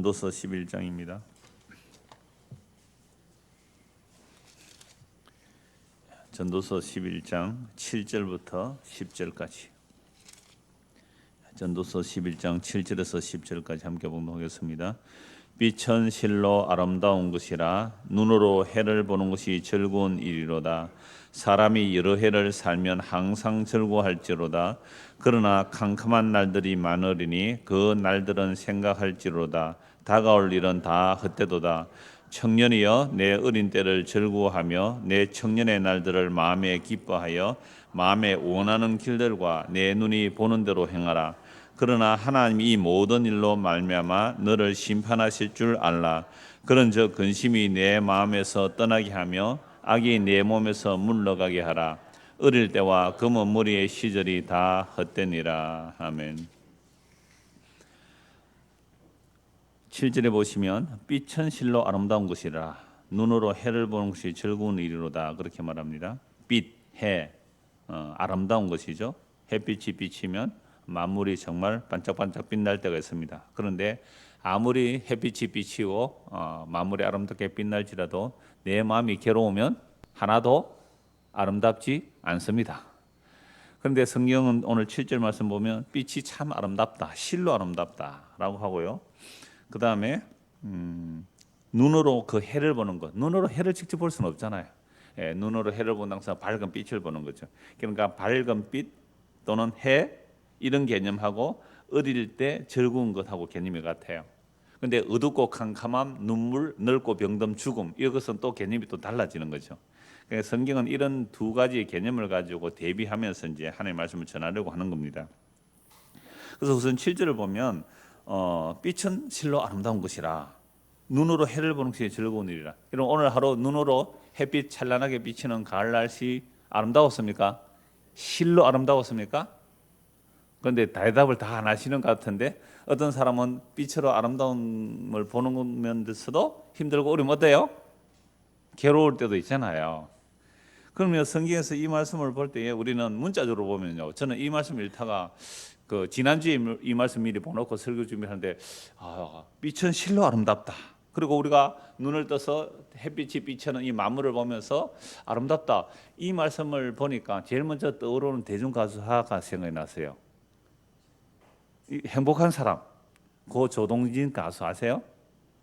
전도서 11장입니다. 전도서 11장 7절부터 10절까지. 전도서 11장 7절에서 10절까지 함께 봉독하겠습니다. 빛은 실로 아름다운 것이라 눈으로 해를 보는 것이 즐거운 일이로다. 사람이 여러 해를 살면 항상 즐거워할지로다. 그러나 캄캄한 날들이 많으리니 그 날들은 생각할지로다. 다가올 일은 다 헛되도다. 청년이여 내 어린 때를 즐거워하며 내 청년의 날들을 마음에 기뻐하여 마음에 원하는 길들과 내 눈이 보는 대로 행하라. 그러나 하나님이 이 모든 일로 말미암아 너를 심판하실 줄 알라. 그런즉 근심이 내 마음에서 떠나게 하며 악이 내 몸에서 물러가게 하라. 어릴 때와 검은 머리의 시절이 다 헛되니라. 아멘. 7절에 보시면 빛은 실로 아름다운 것이라 눈으로 해를 보는 것이 즐거운 일이로다 그렇게 말합니다. 빛, 해, 아름다운 것이죠. 햇빛이 비치면 만물이 정말 반짝반짝 빛날 때가 있습니다. 그런데 아무리 햇빛이 비치고 만물이 아름답게 빛날지라도 내 마음이 괴로우면 하나도 아름답지 않습니다. 그런데 성경은 오늘 7절 말씀 보면 빛이 참 아름답다, 실로 아름답다라고 하고요. 그 다음에 눈으로 그 해를 보는 것, 눈으로 해를 직접 볼 수는 없잖아요. 눈으로 해를 본다는 것은 밝은 빛을 보는 거죠. 그러니까 밝은 빛 또는 해 이런 개념하고 어릴 때 즐거운 것하고 개념이 같아요. 그런데 어둡고 캄캄함, 눈물, 넓고 병듦, 죽음 이것은 또 개념이 또 달라지는 거죠. 그래서 성경은 이런 두 가지의 개념을 가지고 대비하면서 이제 하나님의 말씀을 전하려고 하는 겁니다. 그래서 우선 7절을 보면 빛은 실로 아름다운 것이라 눈으로 해를 보는 것이 즐거운 일이라. 그럼 오늘 하루 눈으로 햇빛 찬란하게 비치는 가을 날씨 아름다웠습니까? 실로 아름다웠습니까? 그런데 대답을 다 안 하시는 것 같은데 어떤 사람은 빛으로 아름다움을 보는 면에서도 힘들고 어려움 어때요? 괴로울 때도 있잖아요. 그러면 성경에서 이 말씀을 볼 때에 우리는 문자적으로 보면요. 저는 이 말씀 읽다가 지난주에 이 말씀 미리 보놓고 설교 준비하는데 빛은 실로 아름답다. 그리고 우리가 눈을 떠서 햇빛이 비치는 이 만물을 보면서 아름답다. 이 말씀을 보니까 제일 먼저 떠오르는 대중가수가 생각이 났어요. 행복한 사람, 고 조동진 가수 아세요?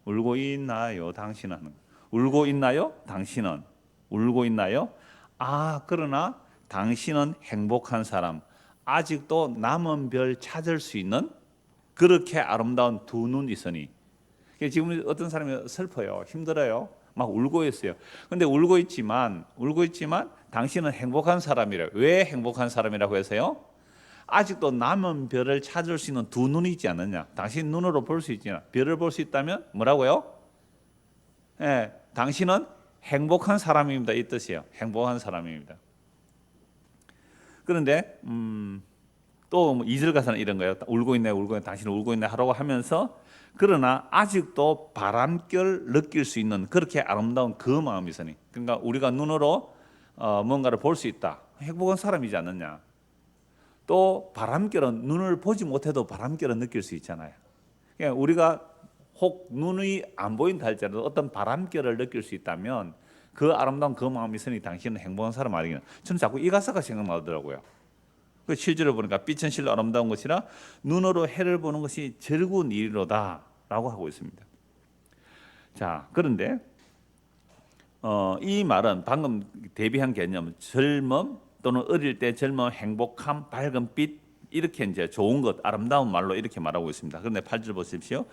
울고 있나요 당신은? 울고 있나요 당신은? 울고 있나요? 그러나 당신은 행복한 사람, 아직도 남은 별 찾을 수 있는 그렇게 아름다운 두 눈 있으니. 지금 어떤 사람이 슬퍼요, 힘들어요, 막 울고 있어요. 근데 울고 있지만 당신은 행복한 사람이래요. 왜 행복한 사람이라고 해서요? 아직도 남은 별을 찾을 수 있는 두 눈이 있지 않느냐. 당신 눈으로 볼 수 있지 않냐. 별을 볼 수 있다면 뭐라고요? 당신은 행복한 사람입니다. 이 뜻이에요. 행복한 사람입니다. 그런데 또 2절 가서는 이런 거예요. 울고 있네, 울고 있네, 당신은 울고 있네 하라고 하면서 그러나 아직도 바람결 느낄 수 있는 그렇게 아름다운 그 마음이 있으니. 그러니까 우리가 눈으로 뭔가를 볼 수 있다. 행복한 사람이지 않느냐. 또 바람결은 눈을 보지 못해도 바람결은 느낄 수 있잖아요. 그러니까 우리가 혹 눈이 안 보인다 할지라도 어떤 바람결을 느낄 수 있다면 그 아름다운 그 마음이 있으니 당신은 행복한 사람 아니겠나. 저는 자꾸 이 가사가 생각나더라고요. 그 7절을 보니까 빛은 실로 아름다운 것이라 눈으로 해를 보는 것이 즐거운 일이로다 라고 하고 있습니다. 자, 그런데 이 말은 방금 대비한 개념, 젊음 또는 어릴 때 젊음, 행복함, 밝은 빛 이렇게 이제 좋은 것, 아름다운 말로 이렇게 말하고 있습니다. 그런데 8절 보십시오.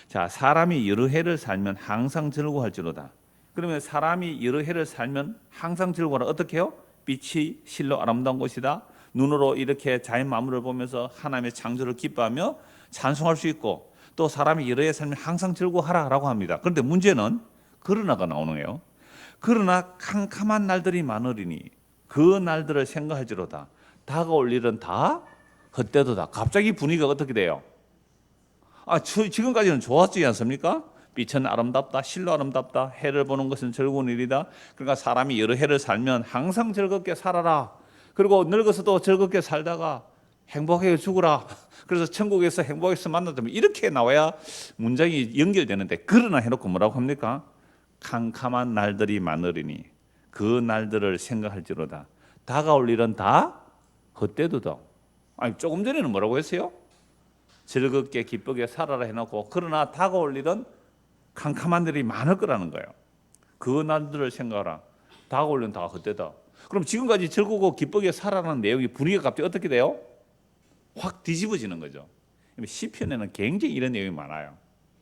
자, 사람이 여러 해를 살면 항상 즐거워할지로다. 그러면 사람이 여러 해를 살면 항상 즐거워하라. 어떻게 해요? 빛이 실로 아름다운 것이다. 눈으로 이렇게 자연 만물을 보면서 하나님의 창조를 기뻐하며 찬송할 수 있고, 또 사람이 여러 해 살면 항상 즐거워하라라고 합니다. 그런데 문제는 그러나가 나오는 거예요. 그러나 캄캄한 날들이 많으리니 그 날들을 생각할지로다. 다가올 일은 다 헛되도다. 갑자기 분위기가 어떻게 돼요? 지금까지는 좋았지 않습니까? 빛은 아름답다, 실로 아름답다, 해를 보는 것은 즐거운 일이다. 그러니까 사람이 여러 해를 살면 항상 즐겁게 살아라. 그리고 늙어서도 즐겁게 살다가 행복하게 죽으라. 그래서 천국에서 행복에서 만났다면 이렇게 나와야 문장이 연결되는데, 그러나 해놓고 뭐라고 합니까? 캄캄한 날들이 많으리니 그 날들을 생각할지로다. 다가올 일은 다 헛되도다. 아니, 조금 전에는 뭐라고 했어요? 즐겁게 기쁘게 살아라 해놓고, 그러나 다가올 일은 캄캄한 일이 많을 거라는 거예요. 그 날들을 생각하라. 다가올 일은 다 헛되다. 그럼 지금까지 즐겁고 기쁘게 살아라는 내용이 분위기가 갑자기 어떻게 돼요? 확 뒤집어지는 거죠. 시편에는 굉장히 이런 내용이 많아요.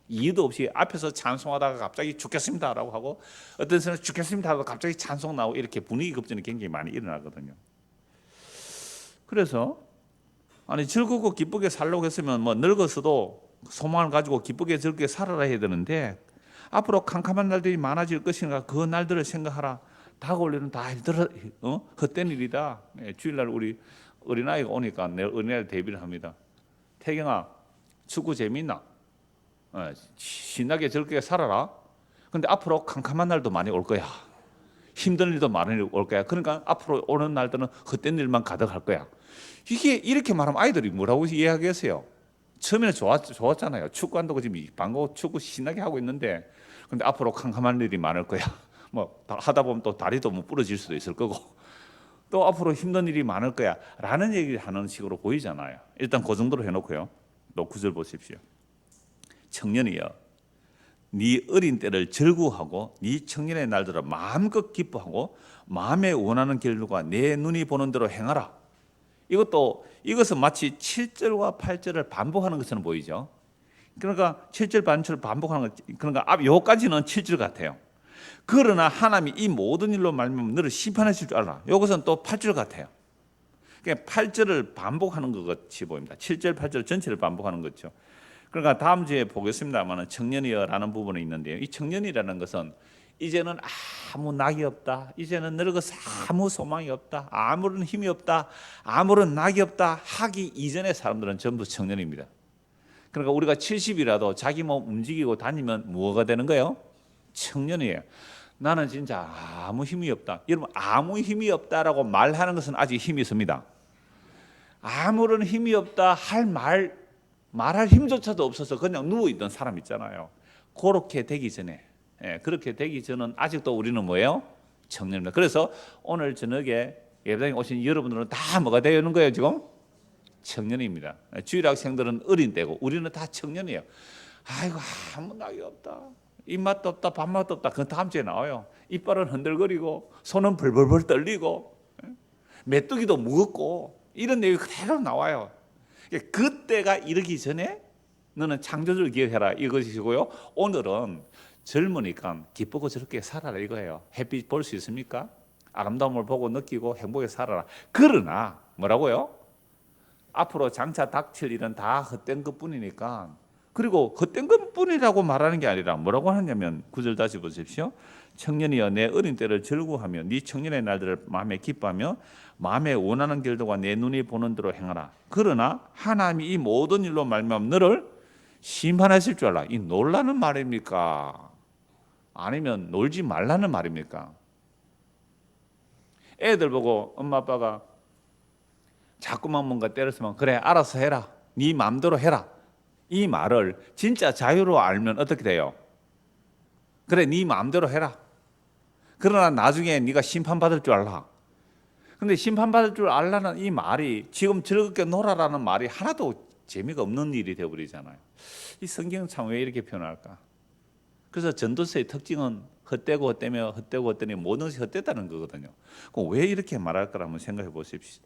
이유도 없이 앞에서 찬송하다가 갑자기 죽겠습니다라고 하고, 어떤 사람은 죽겠습니다 하고 갑자기 찬송 나오고, 이렇게 분위기 급전이 굉장히 많이 일어나거든요. 그래서 아니, 즐겁고 기쁘게 살려고 했으면 뭐 늙어서도 소망을 가지고 기쁘게 즐겁게 살아라 해야 되는데, 앞으로 캄캄한 날들이 많아질 것인가, 그 날들을 생각하라. 다가올 일은 다 헛된 일이다. 주일날 우리 어린아이가 오니까 내가 어린아이 대비를 합니다. 태경아, 축구 재밌나? 신나게 즐겁게 살아라. 근데 앞으로 캄캄한 날도 많이 올 거야. 힘든 일도 많이 올 거야. 그러니까 앞으로 오는 날들은 헛된 일만 가득할 거야. 이게 이렇게 말하면 아이들이 뭐라고 이해하겠어요? 처음에는 좋았잖아요. 축구한다고 지금 방금 축구 신나게 하고 있는데, 근데 앞으로 캄캄한 일이 많을 거야. 뭐 하다 보면 또 다리도 뭐 부러질 수도 있을 거고, 또 앞으로 힘든 일이 많을 거야 라는 얘기를 하는 식으로 보이잖아요. 일단 그 정도로 해놓고요. 또 9절 보십시오. 청년이여, 네 어린 때를 즐거워하고 네 청년의 날들을 마음껏 기뻐하고 마음에 원하는 길과 내 눈이 보는 대로 행하라. 이것은 마치 7절과 8절을 반복하는 것처럼 보이죠. 그러니까 7절 반절을 반복하는 것, 그러니까 요까지는 7절 같아요. 그러나 하나님이 이 모든 일로 말미암아 너를 심판하실 줄 알라. 이것은 또 8절 같아요. 그러니까 8절을 반복하는 것 같이 보입니다. 7절, 8절 전체를 반복하는 거죠. 그러니까 다음 주에 보겠습니다만 청년이여라는 부분이 있는데요. 이 청년이라는 것은 이제는 아무 낙이 없다, 이제는 늙어서 아무 소망이 없다, 아무런 힘이 없다, 아무런 낙이 없다 하기 이전의 사람들은 전부 청년입니다. 그러니까 우리가 70이라도 자기 몸 움직이고 다니면 뭐가 되는 거예요? 청년이에요. 나는 진짜 아무 힘이 없다. 여러분, 아무 힘이 없다라고 말하는 것은 아직 힘이 있습니다. 아무런 힘이 없다 말할 힘조차도 없어서 그냥 누워있던 사람 있잖아요. 그렇게 되기 전에, 그렇게 되기 전은 아직도 우리는 뭐예요? 청년입니다. 그래서 오늘 저녁에 예배당에 오신 여러분들은 다 뭐가 되는 거예요 지금? 청년입니다. 주일 학생들은 어린 때고 우리는 다 청년이에요. 아이고, 아무 낙이 없다, 입맛도 없다, 밥맛도 없다. 그건 다음 주에 나와요. 이빨은 흔들거리고 손은 벌벌벌 떨리고 메뚜기도 무겁고 이런 내용이 그대로 나와요. 그때가 이르기 전에 너는 창조주를 기억해라 이것이고요. 오늘은 젊으니까 기쁘고 즐겁게 살아라 이거예요. 햇빛 볼 수 있습니까? 아름다움을 보고 느끼고 행복하게 살아라. 그러나 뭐라고요? 앞으로 장차 닥칠 일은 다 헛된 것뿐이니까, 그리고 헛된 것뿐이라고 말하는 게 아니라 뭐라고 하냐면 9절 다시 보십시오. 청년이여, 내 어린 때를 즐거워하며 네 청년의 날들을 마음에 기뻐하며 마음에 원하는 길들과 내 눈이 보는 대로 행하라. 그러나 하나님이 이 모든 일로 말미암아 너를 심판하실 줄 알라. 이 놀라는 말입니까? 아니면 놀지 말라는 말입니까? 애들 보고 엄마 아빠가 자꾸만 뭔가 때렸으면 그래 알아서 해라, 네 마음대로 해라, 이 말을 진짜 자유로 알면 어떻게 돼요? 그래 네 마음대로 해라. 그러나 나중에 네가 심판받을 줄 알라. 근데 심판받을 줄 알라는 이 말이 지금 즐겁게 놀아라는 말이 하나도 재미가 없는 일이 되어버리잖아요. 이 성경은 참 왜 이렇게 표현할까? 그래서 전도서의 특징은 헛되고 헛되며 헛되고 헛되니 모든 것이 헛되다는 거거든요. 그럼 왜 이렇게 말할까 한번 생각해 보십시오.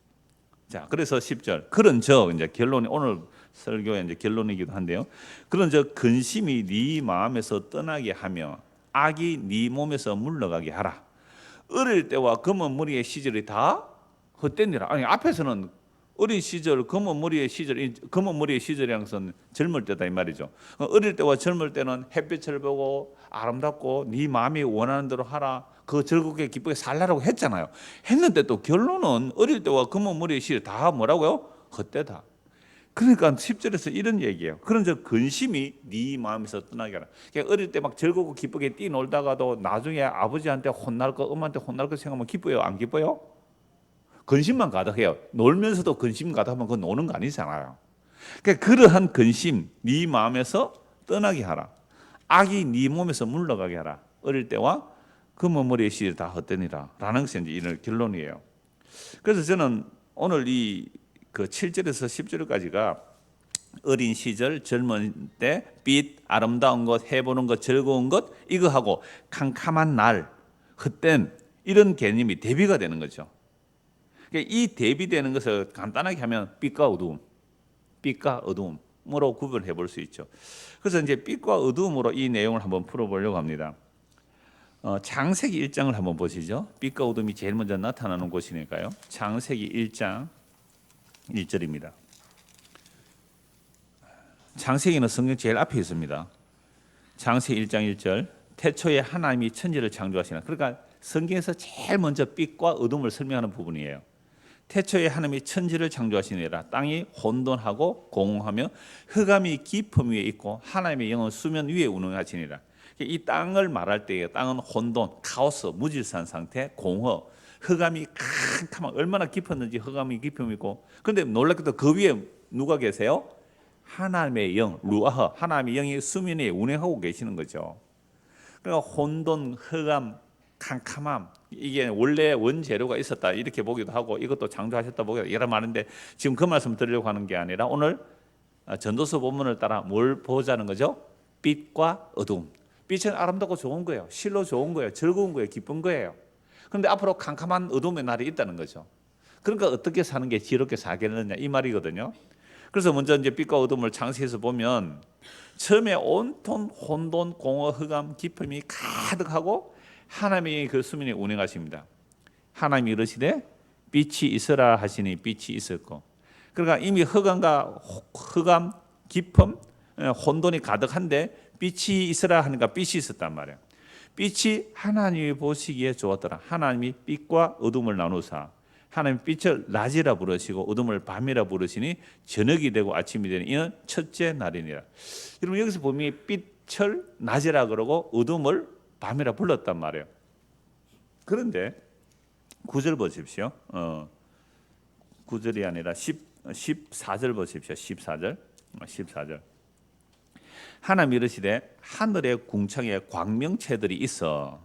자, 그래서 10절 그런즉 이제 결론이 오늘 설교의 이제 결론이기도 한데요. 그런즉 근심이 네 마음에서 떠나게 하며 악이 네 몸에서 물러가게 하라. 어릴 때와 검은 머리의 시절이 다 헛되니라. 아니 앞에서는 어린 시절, 검은 머리의 시절, 검은 머리의 시절이라는 것은 젊을 때다 이 말이죠. 어릴 때와 젊을 때는 햇빛을 보고 아름답고 네 마음이 원하는 대로 하라, 그 즐겁게 기쁘게 살라라고 했잖아요. 했는데 또 결론은 어릴 때와 검은 머리의 시절 다 뭐라고요? 헛되다. 그러니까 10절에서 이런 얘기예요. 그런즉 근심이 네 마음에서 떠나게 하라. 그러니까 어릴 때 막 즐겁고 기쁘게 뛰놀다가도 나중에 아버지한테 혼날 거, 엄마한테 혼날 거 생각하면 기뻐요? 안 기뻐요? 근심만 가득해요. 놀면서도 근심 가득하면 그건 노는 거 아니잖아요. 그러니까 그러한 근심 네 마음에서 떠나게 하라. 악이 네 몸에서 물러가게 하라. 어릴 때와 그 머리의 시절이 다 헛되니라 라는 것이 이제 이런 결론이에요. 그래서 저는 오늘 이 그 7절에서 10절까지가 어린 시절, 젊은 때, 빛, 아름다운 것, 해보는 것, 즐거운 것, 이거하고 캄캄한 날, 헛된 이런 개념이 대비가 되는 거죠. 그러니까 이 대비되는 것을 간단하게 하면 빛과 어두움, 빛과 어두움으로 구별해 볼 수 있죠. 그래서 이제 빛과 어두움으로 이 내용을 한번 풀어보려고 합니다. 창세기 1장을 한번 보시죠. 빛과 어둠이 제일 먼저 나타나는 곳이니까요. 창세기 1장 1절입니다. 창세기는 성경 제일 앞에 있습니다. 창세기 1장 1절 태초에 하나님이 천지를 창조하시나. 그러니까 성경에서 제일 먼저 빛과 어둠을 설명하는 부분이에요. 태초에 하나님이 천지를 창조하시니라. 땅이 혼돈하고 공허하며 흑암이 깊음 위에 있고 하나님의 영은 수면 위에 운행하시니라. 이 땅을 말할 때 땅은 혼돈, 카오스, 무질서한 상태, 공허, 흑암이 캄캄한 얼마나 깊었는지 흑암이 깊음이 있고. 그런데 놀랍게도 그 위에 누가 계세요? 하나님의 영, 루아흐, 하나님의 영이 수면 위에 운행하고 계시는 거죠. 그러니까 혼돈, 흑암, 캄캄함, 이게 원래 원재료가 있었다 이렇게 보기도 하고 이것도 창조하셨다 보기도 하고 여러 말인데 지금 그 말씀 드리려고 하는 게 아니라 오늘 전도서 본문을 따라 뭘 보자는 거죠? 빛과 어둠. 빛은 아름답고 좋은 거예요. 실로 좋은 거예요. 즐거운 거예요. 기쁜 거예요. 그런데 앞으로 캄캄한 어둠의 날이 있다는 거죠. 그러니까 어떻게 사는 게 지혜롭게 살겠느냐 이 말이거든요. 그래서 먼저 이제 빛과 어둠을 창세기에서 보면 처음에 온통 혼돈, 공허, 흑암, 깊음이 가득하고 하나님이 그 수면에 운행하십니다. 하나님이 이르시되 빛이 있으라 하시니 빛이 있었고. 그러니까 이미 흑암, 깊음, 혼돈이 가득한데 빛이 있으라 하니까 빛이 있었단 말이에요. 빛이 하나님이 보시기에 좋았더라. 하나님이 빛과 어둠을 나누사 하나님 빛을 낮이라 부르시고 어둠을 밤이라 부르시니 저녁이 되고 아침이 되니 이는 첫째 날이니라. 여러분 여기서 보면 빛을 낮이라 그러고 어둠을 밤이라 불렀단 말이에요. 그런데 9절 보십시오. 9절이 아니라 14절 보십시오. 14절. 하나님이 이르시되 하늘의 궁창에 광명체들이 있어.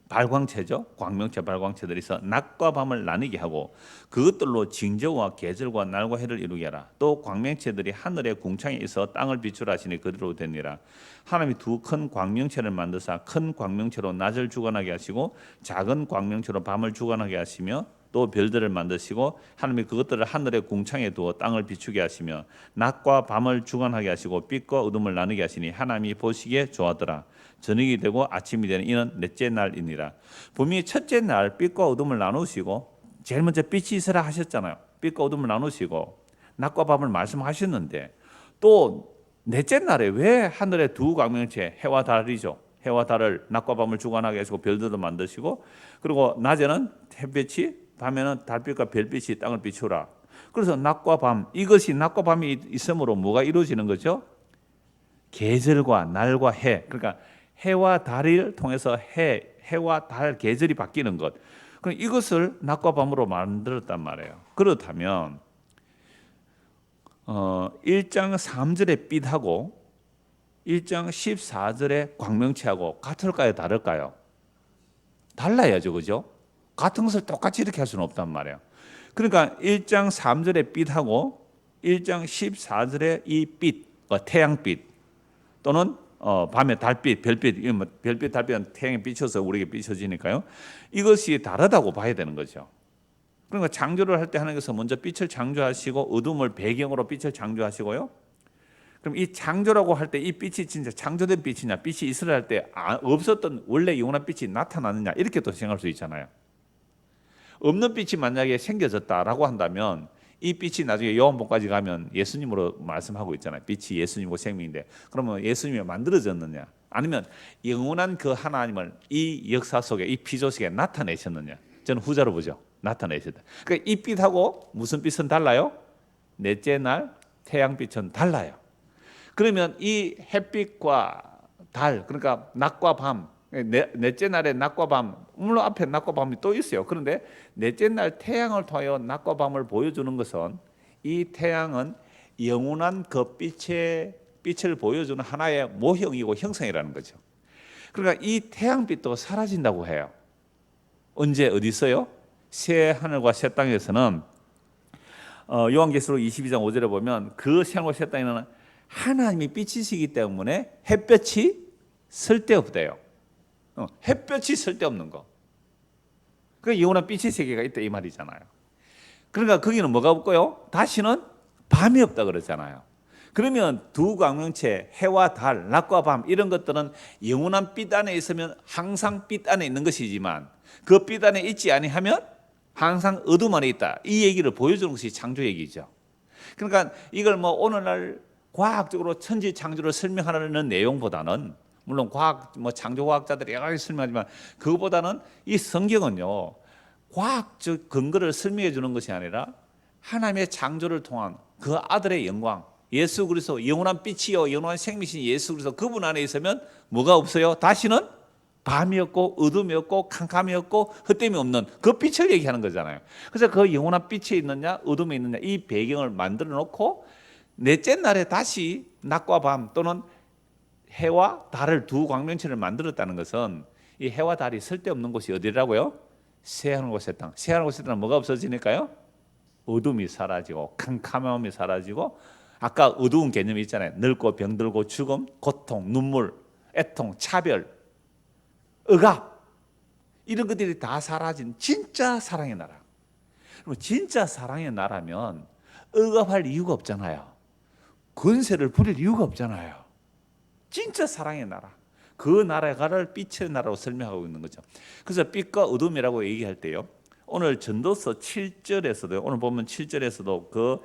발광체죠. 광명체, 발광체들이 있어 낮과 밤을 나뉘게 하고 그것들로 징조와 계절과 날과 해를 이루게 하라. 또 광명체들이 하늘의 궁창에 있어 땅을 비추라 하시니 그대로 되니라. 하나님이 두 큰 광명체를 만드사 큰 광명체로 낮을 주관하게 하시고 작은 광명체로 밤을 주관하게 하시며 또 별들을 만드시고 하나님이 그것들을 하늘의 궁창에 두어 땅을 비추게 하시며 낮과 밤을 주관하게 하시고 빛과 어둠을 나누게 하시니 하나님이 보시기에 좋았더라. 저녁이 되고 아침이 되는 이는 넷째 날이니라. 분명히 첫째 날 빛과 어둠을 나누시고 제일 먼저 빛이 있으라 하셨잖아요. 빛과 어둠을 나누시고 낮과 밤을 말씀하셨는데 또 넷째 날에 왜 하늘의 두 광명체 해와 달이죠. 해와 달을 낮과 밤을 주관하게 하시고 별들도 만드시고 그리고 낮에는 햇빛이 밤에는 달빛과 별빛이 땅을 비추라. 그래서 낮과 밤 이것이 낮과 밤이 있으므로 뭐가 이루어지는 거죠? 계절과 날과 해. 그러니까 해와 달을 통해서 해와 달 계절이 바뀌는 것. 그럼 이것을 낮과 밤으로 만들었단 말이에요. 그렇다면 1장 3절의 빛하고 1장 14절의 광명체하고 같을까요? 다를까요? 달라야죠. 그죠? 같은 것을 똑같이 이렇게 할 수는 없단 말이에요. 그러니까 1장 3절의 빛하고 1장 14절의 이 빛, 태양빛 또는 밤에 달빛, 별빛, 달빛은 태양에 비춰서 우리에게 비춰지니까요. 이것이 다르다고 봐야 되는 거죠. 그러니까 창조를 할 때 하나님께서 먼저 빛을 창조하시고 어둠을 배경으로 빛을 창조하시고요. 그럼 이 창조라고 할 때 이 빛이 진짜 창조된 빛이냐, 빛이 있으라 할 때 없었던 원래 영원한 빛이 나타나느냐 이렇게 또 생각할 수 있잖아요. 없는 빛이 만약에 생겨졌다라고 한다면 이 빛이 나중에 요한복음까지 가면 예수님으로 말씀하고 있잖아요. 빛이 예수님이고 생명인데 그러면 예수님이 만들어졌느냐 아니면 영원한 그 하나님을 이 역사 속에 이 피조 속에 나타내셨느냐. 저는 후자로 보죠. 나타내셨다. 그러니까 이 빛하고 무슨 빛은 달라요? 넷째 날 태양빛은 달라요. 그러면 이 햇빛과 달 그러니까 낮과 밤 넷째 날에 낮과 밤 물론 앞에 낮과 밤이 또 있어요. 그런데 넷째 날 태양을 통하여 낮과 밤을 보여주는 것은 이 태양은 영원한 그 빛을 보여주는 하나의 모형이고 형상이라는 거죠. 그러니까 이 태양빛도 사라진다고 해요. 언제 어디서요? 새 하늘과 새 땅에서는 요한계시록 22장 5절에 보면 그 새 하늘과 새 땅에는 하나님이 빛이시기 때문에 햇볕이 쓸데없대요. 햇볕이 쓸데없는 거. 그 영원한 빛의 세계가 있다 이 말이잖아요. 그러니까 거기는 뭐가 없고요? 다시는 밤이 없다 그러잖아요. 그러면 두 광명체 해와 달, 낮과 밤 이런 것들은 영원한 빛 안에 있으면 항상 빛 안에 있는 것이지만 그 빛 안에 있지 아니하면 항상 어둠 안에 있다. 이 얘기를 보여주는 것이 창조 얘기죠. 그러니까 이걸 뭐 오늘날 과학적으로 천지 창조를 설명하는 내용보다는 물론 과학 창조과학자들이 여러 가지 설명하지만 그거보다는 이 성경은요 과학적 근거를 설명해 주는 것이 아니라 하나님의 창조를 통한 그 아들의 영광 예수 그리스도 영원한 빛이요 영원한 생미신 예수 그리스도 그분 안에 있으면 뭐가 없어요? 다시는 밤이 없고 어둠이 없고 캄캄이 없고 헛됨이 없는 그 빛을 얘기하는 거잖아요. 그래서 그 영원한 빛에 있느냐 어둠에 있느냐 이 배경을 만들어 놓고 넷째 날에 다시 낮과 밤 또는 해와 달을 두 광명체를 만들었다는 것은 이 해와 달이 쓸데없는 곳이 어디라고요? 새하늘과 새 땅. 새하늘과 새 땅은 뭐가 없어지니까요? 어둠이 사라지고 캄캄함이 사라지고 아까 어두운 개념이 있잖아요. 늙고 병들고 죽음, 고통, 눈물, 애통, 차별, 억압 이런 것들이 다 사라진 진짜 사랑의 나라. 그럼 진짜 사랑의 나라면 억압할 이유가 없잖아요. 권세를 부릴 이유가 없잖아요. 진짜 사랑의 나라. 그 나라를 빛의 나라로 설명하고 있는 거죠. 그래서 빛과 어둠이라고 얘기할 때요. 오늘 전도서 7절에서도 오늘 보면 7절에서도 그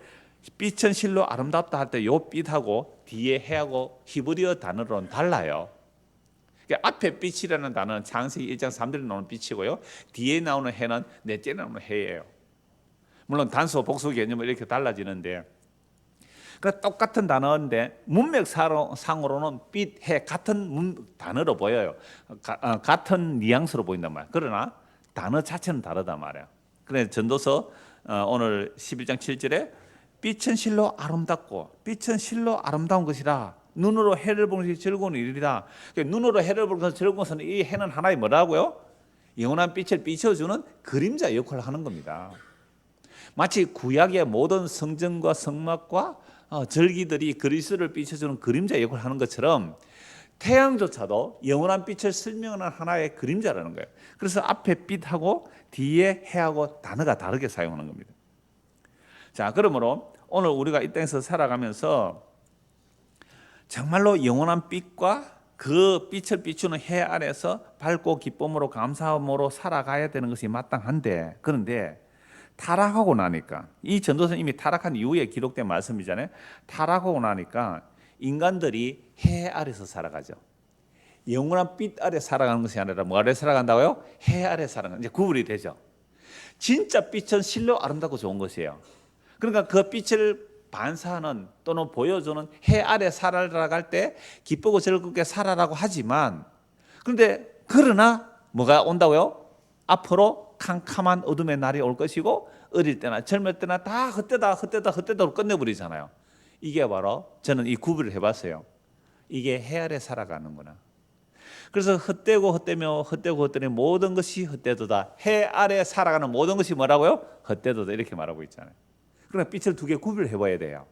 빛은 실로 아름답다 할 때 요 빛하고 뒤에 해하고 히브리어 단어로는 달라요. 그러니까 앞에 빛이라는 단어는 창세기 1장 3절에 나오는 빛이고요. 뒤에 나오는 해는 넷째 나오는 해예요. 물론 단수 복수 개념은 이렇게 달라지는데 그러니까 똑같은 단어인데 문맥상으로는 빛, 해 같은 단어로 보여요. 같은 뉘앙스로 보인단 말이에요. 그러나 단어 자체는 다르단 말이에요. 그래서 전도서 오늘 11장 7절에 빛은 실로 아름답고 빛은 실로 아름다운 것이라 눈으로 해를 보는 것이 즐거운 일이다. 그러니까 눈으로 해를 보는 것은 즐거운 것은 이 해는 하나의 뭐라고요? 영원한 빛을 비춰주는 그림자 역할을 하는 겁니다. 마치 구약의 모든 성전과 성막과 절기들이 그리스도를 비춰주는 그림자 역할을 하는 것처럼 태양조차도 영원한 빛을 설명하는 하나의 그림자라는 거예요. 그래서 앞에 빛하고 뒤에 해하고 단어가 다르게 사용하는 겁니다. 자, 그러므로 오늘 우리가 이 땅에서 살아가면서 정말로 영원한 빛과 그 빛을 비추는 해 아래서 밝고 기쁨으로 감사함으로 살아가야 되는 것이 마땅한데 그런데 타락하고 나니까 이 전도서는 이미 타락한 이후에 기록된 말씀이잖아요. 타락하고 나니까 인간들이 해 아래서 살아가죠. 영원한 빛 아래 살아가는 것이 아니라 뭐 아래 살아간다고요? 해 아래 살아가는 이제 구분이 되죠. 진짜 빛은 실로 아름답고 좋은 것이에요. 그러니까 그 빛을 반사하는 또는 보여주는 해 아래 살아갈 때 기쁘고 즐겁게 살아라고 하지만 그런데 그러나 뭐가 온다고요? 앞으로 캄캄한 어둠의 날이 올 것이고 어릴 때나 젊을 때나 다 헛되다로 끝내버리잖아요. 이게 바로 저는 이 구분을 해봤어요. 이게 해 아래 살아가는구나. 그래서 헛되고 모든 것이 헛되도다. 해 아래 살아가는 모든 것이 뭐라고요? 헛되도다 이렇게 말하고 있잖아요. 그러니까 빛을 두 개 구별을 해봐야 돼요.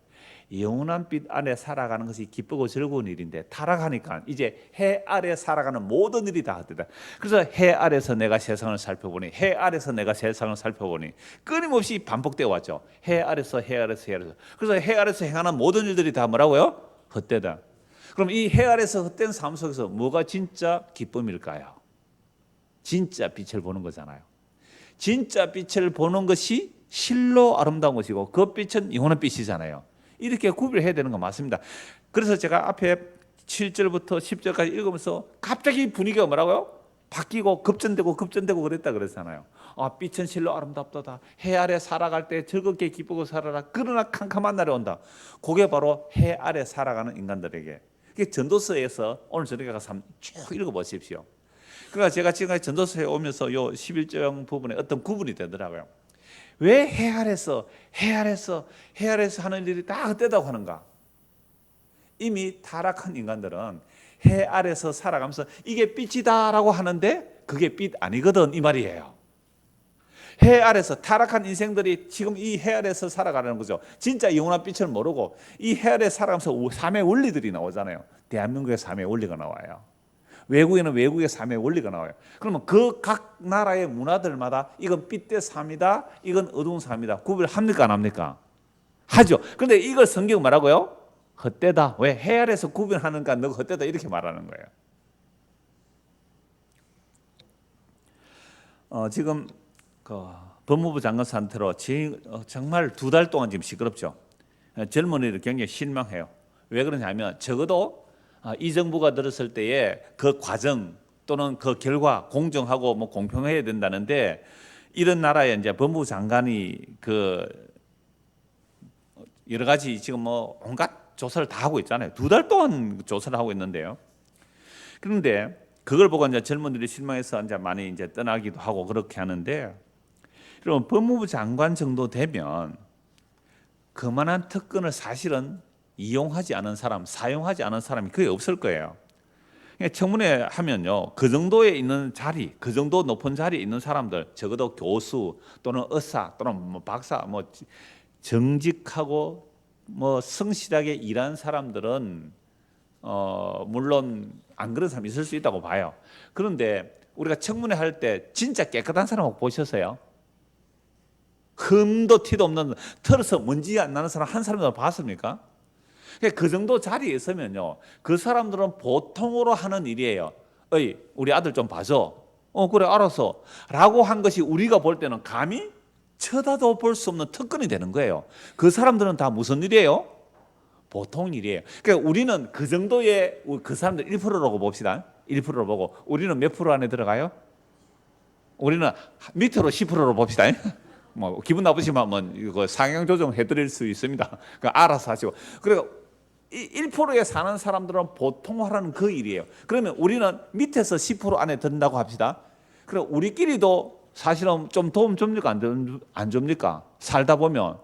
영원한 빛 안에 살아가는 것이 기쁘고 즐거운 일인데 타락하니까 이제 해 아래 살아가는 모든 일이 다 헛되다. 그래서 해 아래서 내가 세상을 살펴보니 해 아래서 내가 세상을 살펴보니 끊임없이 반복되어 왔죠. 해 아래서. 그래서 해 아래서 행하는 모든 일들이 다 뭐라고요? 헛되다. 그럼 이 해 아래서 헛된 삶 속에서 뭐가 진짜 기쁨일까요? 진짜 빛을 보는 거잖아요. 진짜 빛을 보는 것이 실로 아름다운 것이고 그 빛은 영원한 빛이잖아요. 이렇게 구별해야 되는 거 맞습니다. 그래서 제가 앞에 7절부터 10절까지 읽으면서 갑자기 분위기가 뭐라고요? 바뀌고 급전되고 그랬다 그랬잖아요. 빛은 실로 아름답도다. 해 아래 살아갈 때 즐겁게 기쁘고 살아라. 그러나 캄캄한 날이 온다. 그게 바로 해 아래 살아가는 인간들에게. 그게 전도서에서 오늘 저녁에 가서 쭉 읽어보십시오. 그러니까 제가 지금까지 전도서에 오면서 요 11장 부분에 어떤 구분이 되더라고요. 왜 해 아래서 하는 일이 다 헛되다고 하는가? 이미 타락한 인간들은 해 아래서 살아가면서 이게 빛이다라고 하는데 그게 빛 아니거든 이 말이에요. 해 아래서 타락한 인생들이 지금 이 해 아래서 살아가는 거죠. 진짜 영원한 빛을 모르고 이 해 아래 살아가면서 삶의 원리들이 나오잖아요. 대한민국의 삶의 원리가 나와요. 외국에는 외국의 삶의 원리가 나와요. 그러면 그 각 나라의 문화들마다 이건 빛의 삶이다, 이건 어두운 삶이다 구별합니까 안 합니까? 하죠. 그런데 이걸 성경 말하고요, 헛되다. 왜? 해 아래서 구별하는가? 너가 헛되다 이렇게 말하는 거예요. 지금 그 법무부 장관 상태로 정말 2달 동안 지금 시끄럽죠. 젊은이들 굉장히 실망해요. 왜 그러냐면 적어도 이 정부가 들었을 때의 그 과정 또는 그 결과 공정하고 뭐 공평해야 된다는데 이런 나라에 이제 법무부 장관이 그 여러 가지 지금 뭐 온갖 조사를 다 하고 있잖아요. 2달 동안 조사를 하고 있는데요. 그런데 그걸 보고 이제 젊은이들이 실망해서 이제 많이 이제 떠나기도 하고 그렇게 하는데, 그럼 법무부 장관 정도 되면 그만한 특권을 사실은 이용하지 않은 사람, 사용하지 않은 사람이 거의 없을 거예요. 청문회 하면요, 그 정도에 있는 자리, 그 정도 높은 자리에 있는 사람들, 적어도 교수 또는 의사 또는 뭐 박사, 뭐 정직하고 뭐 성실하게 일한 사람들은 물론 안 그런 사람이 있을 수 있다고 봐요. 그런데 우리가 청문회 할 때 진짜 깨끗한 사람 보셨어요? 흠도 티도 없는 털어서 먼지 안 나는 사람 한 사람도 봤습니까? 그 정도 자리에 있으면요, 그 사람들은 보통으로 하는 일이에요. 어이, 우리 아들 좀 봐줘. 그래 알았어 라고 한 것이 우리가 볼 때는 감히 쳐다도 볼 수 없는 특권이 되는 거예요. 그 사람들은 다 무슨 일이에요? 보통 일이에요. 그러니까 우리는 그 정도의 그 사람들 1%라고 봅시다. 1%로 보고 우리는 몇 프로 안에 들어가요? 우리는 밑으로 10%로 봅시다. 뭐 기분 나쁘시면 뭐 이거 상향 조정해 드릴 수 있습니다. 그러니까 알아서 하시고. 그리고 1%에 사는 사람들은 보통 하라는 그 일이에요. 그러면 우리는 밑에서 10% 안에 든다고 합시다. 그럼 우리끼리도 사실은 좀 도움 줍니까 안 줍니까? 살다 보면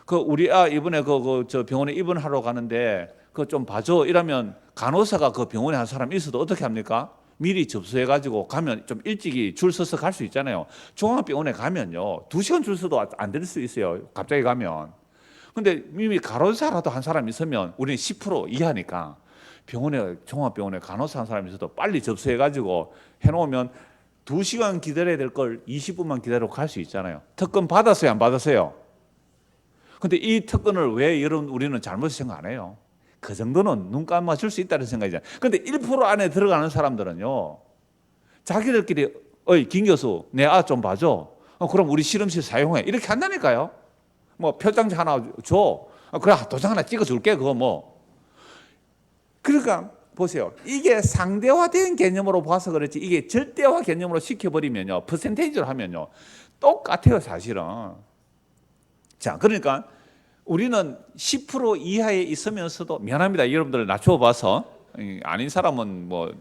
그 우리 이번에 저 병원에 입원하러 가는데 그거 좀 봐줘 이러면 간호사가 그 병원에 한 사람 있어도 어떻게 합니까? 미리 접수해 가지고 가면 좀 일찍이 줄 서서 갈 수 있잖아요. 종합병원에 가면요 2시간 줄 서도 안 될 수 있어요. 갑자기 가면. 근데 이미 간호사라도 한 사람 있으면 우리는 10% 이하니까 병원에 종합병원에 간호사 한 사람 있어도 빨리 접수해 가지고 해놓으면 2시간 기다려야 될 걸 20분만 기다리고 갈 수 있잖아요. 특권 받았어요 안 받았어요? 근데 이 특권을 왜 여러분 우리는 잘못 생각 안 해요? 그 정도는 눈 감아 줄 수 있다는 생각이잖아요. 근데 1% 안에 들어가는 사람들은요, 자기들끼리 어이 김 교수 내 아 좀 봐줘. 그럼 우리 실험실 사용해 이렇게 한다니까요. 뭐 표창지 하나 줘. 그래 도장 하나 찍어줄게 그거 뭐. 그러니까 보세요. 이게 상대화된 개념으로 봐서 그렇지 이게 절대화 개념으로 시켜버리면요, 퍼센테이지로 하면요 똑같아요 사실은. 자, 그러니까 우리는 10% 이하에 있으면서도 미안합니다. 여러분들 낮춰봐서 아닌 사람은 뭐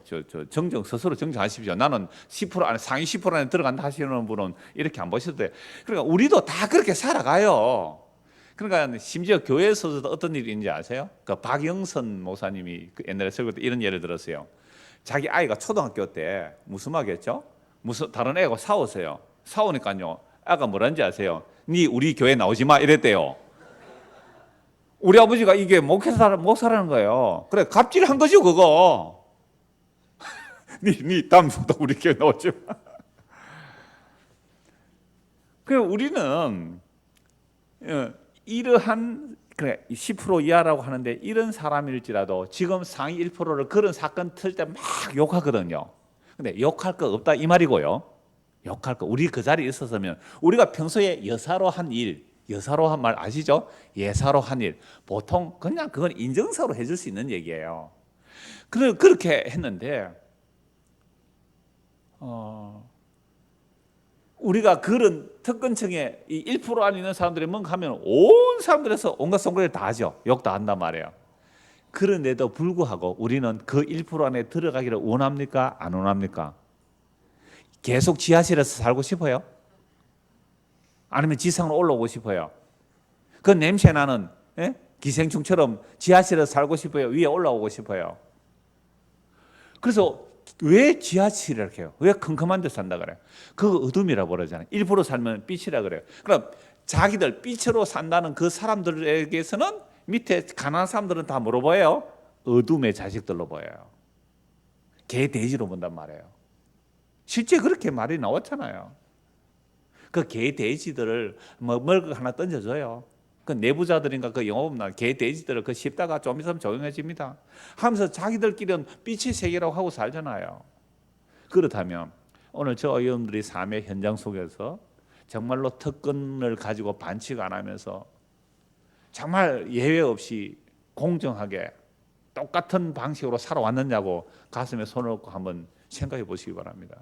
정정 스스로 정정하십시오. 나는 10% 안에 상위 10% 안에 들어간다 하시는 분은 이렇게 안 보셔도 돼요. 그러니까 우리도 다 그렇게 살아가요. 그러니까 심지어 교회에서도 어떤 일이 있는지 아세요? 그 박영선 목사님이 그 옛날에 설교 때 이런 예를 들었어요. 자기 아이가 초등학교 때 무슨 말겠죠? 무슨 다른 애하고 싸웠어요. 싸우니까요, 아가 뭐라는지 아세요? 니 우리 교회 나오지 마 이랬대요. 우리 아버지가 이게 목사라는 거예요. 그래 갑질한 거죠 그거. 니 다음부터 우리 교회 나오지 마. 그래 우리는 이러한 그래 10% 이하라고 하는데 이런 사람일지라도 지금 상위 1%를 그런 사건 틀 때 막 욕하거든요. 근데 욕할 거 없다 이 말이고요. 욕할 거 우리 그 자리에 있었으면 우리가 평소에 여사로 한 일, 여사로 한 말 아시죠? 예사로 한 일 보통 그냥 그건 인정사로 해줄 수 있는 얘기예요. 그렇게 했는데 우리가 그런 특권층에 이 1% 안에 있는 사람들이 뭔가 하면 온 사람들에서 온갖 손가락을 다 하죠. 욕 다 한단 말이에요. 그런데도 불구하고 우리는 그 1% 안에 들어가기를 원합니까? 안 원합니까? 계속 지하실에서 살고 싶어요? 아니면 지상으로 올라오고 싶어요? 그 냄새 나는 기생충처럼 지하실에 살고 싶어요? 위에 올라오고 싶어요? 그래서 왜 지하실이라 해요? 왜 컴컴한 데 산다 그래요? 그거 어둠이라고 그러잖아요. 일부러 살면 빛이라 그래요. 그럼 자기들 빛으로 산다는 그 사람들에게서는 밑에 가난한 사람들은 다 뭐로 보여요? 어둠의 자식들로 보여요. 개 돼지로 본단 말이에요. 실제 그렇게 말이 나왔잖아요. 그 개 돼지들을 먹을 거 하나 던져줘요. 그 내부자들인가 그 영어 보면 개 돼지들을 그 씹다가 좀 있으면 조용해집니다 하면서 자기들끼리는 빛의 세계라고 하고 살잖아요. 그렇다면 오늘 저 의원들이 삶의 현장 속에서 정말로 특권을 가지고 반칙 안 하면서 정말 예외 없이 공정하게 똑같은 방식으로 살아왔느냐고 가슴에 손을 얹고 한번 생각해 보시기 바랍니다.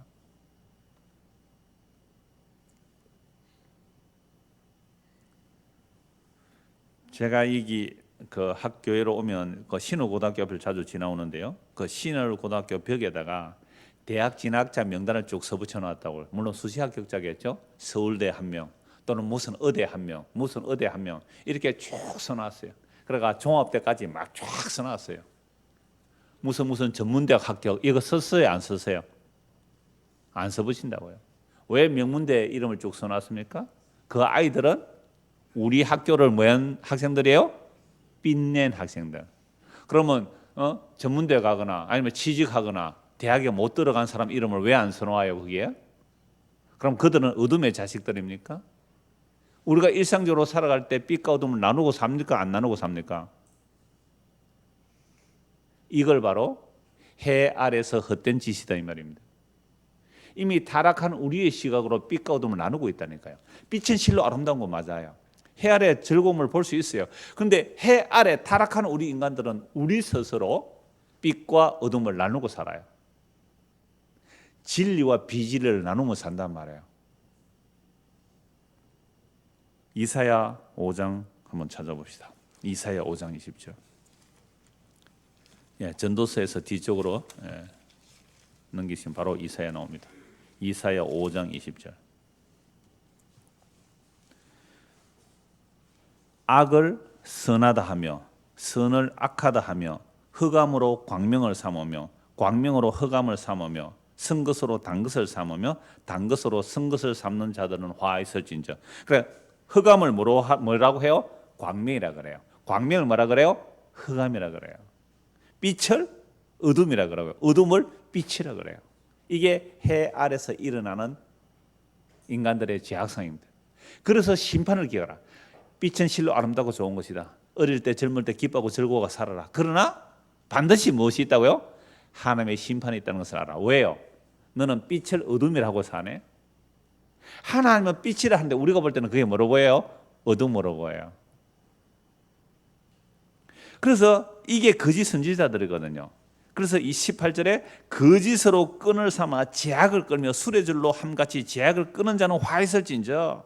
제가 여기 그 학교로 오면 그 신월고등학교 앞을 자주 지나오는데요. 그 신월고등학교 벽에다가 대학 진학자 명단을 쭉 써붙여 놨다고. 물론 수시 합격자겠죠. 서울대 한 명, 또는 무슨 의대 한 명, 무슨 의대 한 명 이렇게 쭉 써놨어요. 그러니까 종합대까지 막 쫙 써놨어요. 무슨 전문대학 합격 이거 썼어요, 안 썼어요? 안 써보신다고요. 왜 명문대 이름을 쭉 써놨습니까? 그 아이들은 우리 학교를 뭐한 학생들이에요? 빛낸 학생들. 그러면 전문대 가거나 아니면 취직하거나 대학에 못 들어간 사람 이름을 왜 안 써놓아요, 그게? 그럼 그들은 어둠의 자식들입니까? 우리가 일상적으로 살아갈 때 빛과 어둠을 나누고 삽니까? 안 나누고 삽니까? 이걸 바로 해 아래서 헛된 짓이다 이 말입니다. 이미 타락한 우리의 시각으로 빛과 어둠을 나누고 있다니까요. 빛은 실로 아름다운 거 맞아요. 해 아래 즐거움을 볼 수 있어요. 그런데 해 아래 타락한 우리 인간들은 우리 스스로 빛과 어둠을 나누고 살아요. 진리와 비진리를 나누며 산단 말이에요. 이사야 5장 한번 찾아봅시다. 이사야 5장 20절. 전도서에서 뒤쪽으로 넘기시면 바로 이사야 나옵니다. 이사야 5장 20절. 악을 선하다 하며 선을 악하다 하며 흑암으로 광명을 삼으며 광명으로 흑암을 삼으며 선 것으로 단 것을 삼으며 단 것으로 선 것을 삼는 자들은 화 있을진저. 그래 흑암을 뭐라고 해요? 광명이라 그래요. 광명을 뭐라 그래요? 흑암이라 그래요. 빛을 어둠이라 그러고요. 어둠을 빛이라 그래요. 이게 해 아래서 일어나는 인간들의 죄악성입니다. 그래서 심판을 기어라. 빛은 실로 아름다고 좋은 것이다. 어릴 때 젊을 때 기뻐하고 즐거워가 살아라. 그러나 반드시 무엇이 있다고요? 하나님의 심판이 있다는 것을 알아. 왜요? 너는 빛을 어둠이라고 사네. 하나님은 빛이라 하는데 우리가 볼 때는 그게 뭐로 보여요? 어둠으로 보여요. 그래서 이게 거짓 선지자들이거든요. 그래서 이 18절에 거짓으로 끈을 삼아 제약을 끌며 수레줄로 함같이 제약을 끄는 자는 화 있을진저.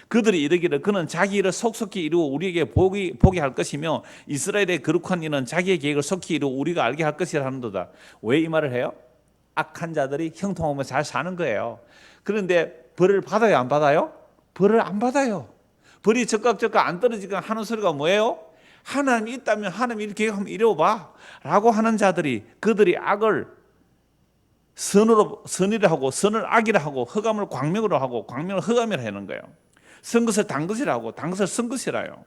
그들이 이르기를 그는 자기 일을 속속히 이루어 우리에게 보게 할 것이며 이스라엘의 거룩한 이는 자기의 계획을 속히 이루어 우리가 알게 할 것이라 하는도다. 왜 이 말을 해요? 악한 자들이 형통하면 잘 사는 거예요. 그런데 벌을 받아요, 안 받아요? 벌을 안 받아요. 벌이 적각 안 떨어지거나 하는 소리가 뭐예요? 하나님이 있다면 하나님이 이렇게 계획하면 이루어봐 라고 하는 자들이 그들이 악을 선이라 하고 선을 악이라 하고 흑암을 광명으로 하고 광명을 흑암이라 하는 거예요. 선 것을 단 것이라 하고 단 것을 선 것이라요.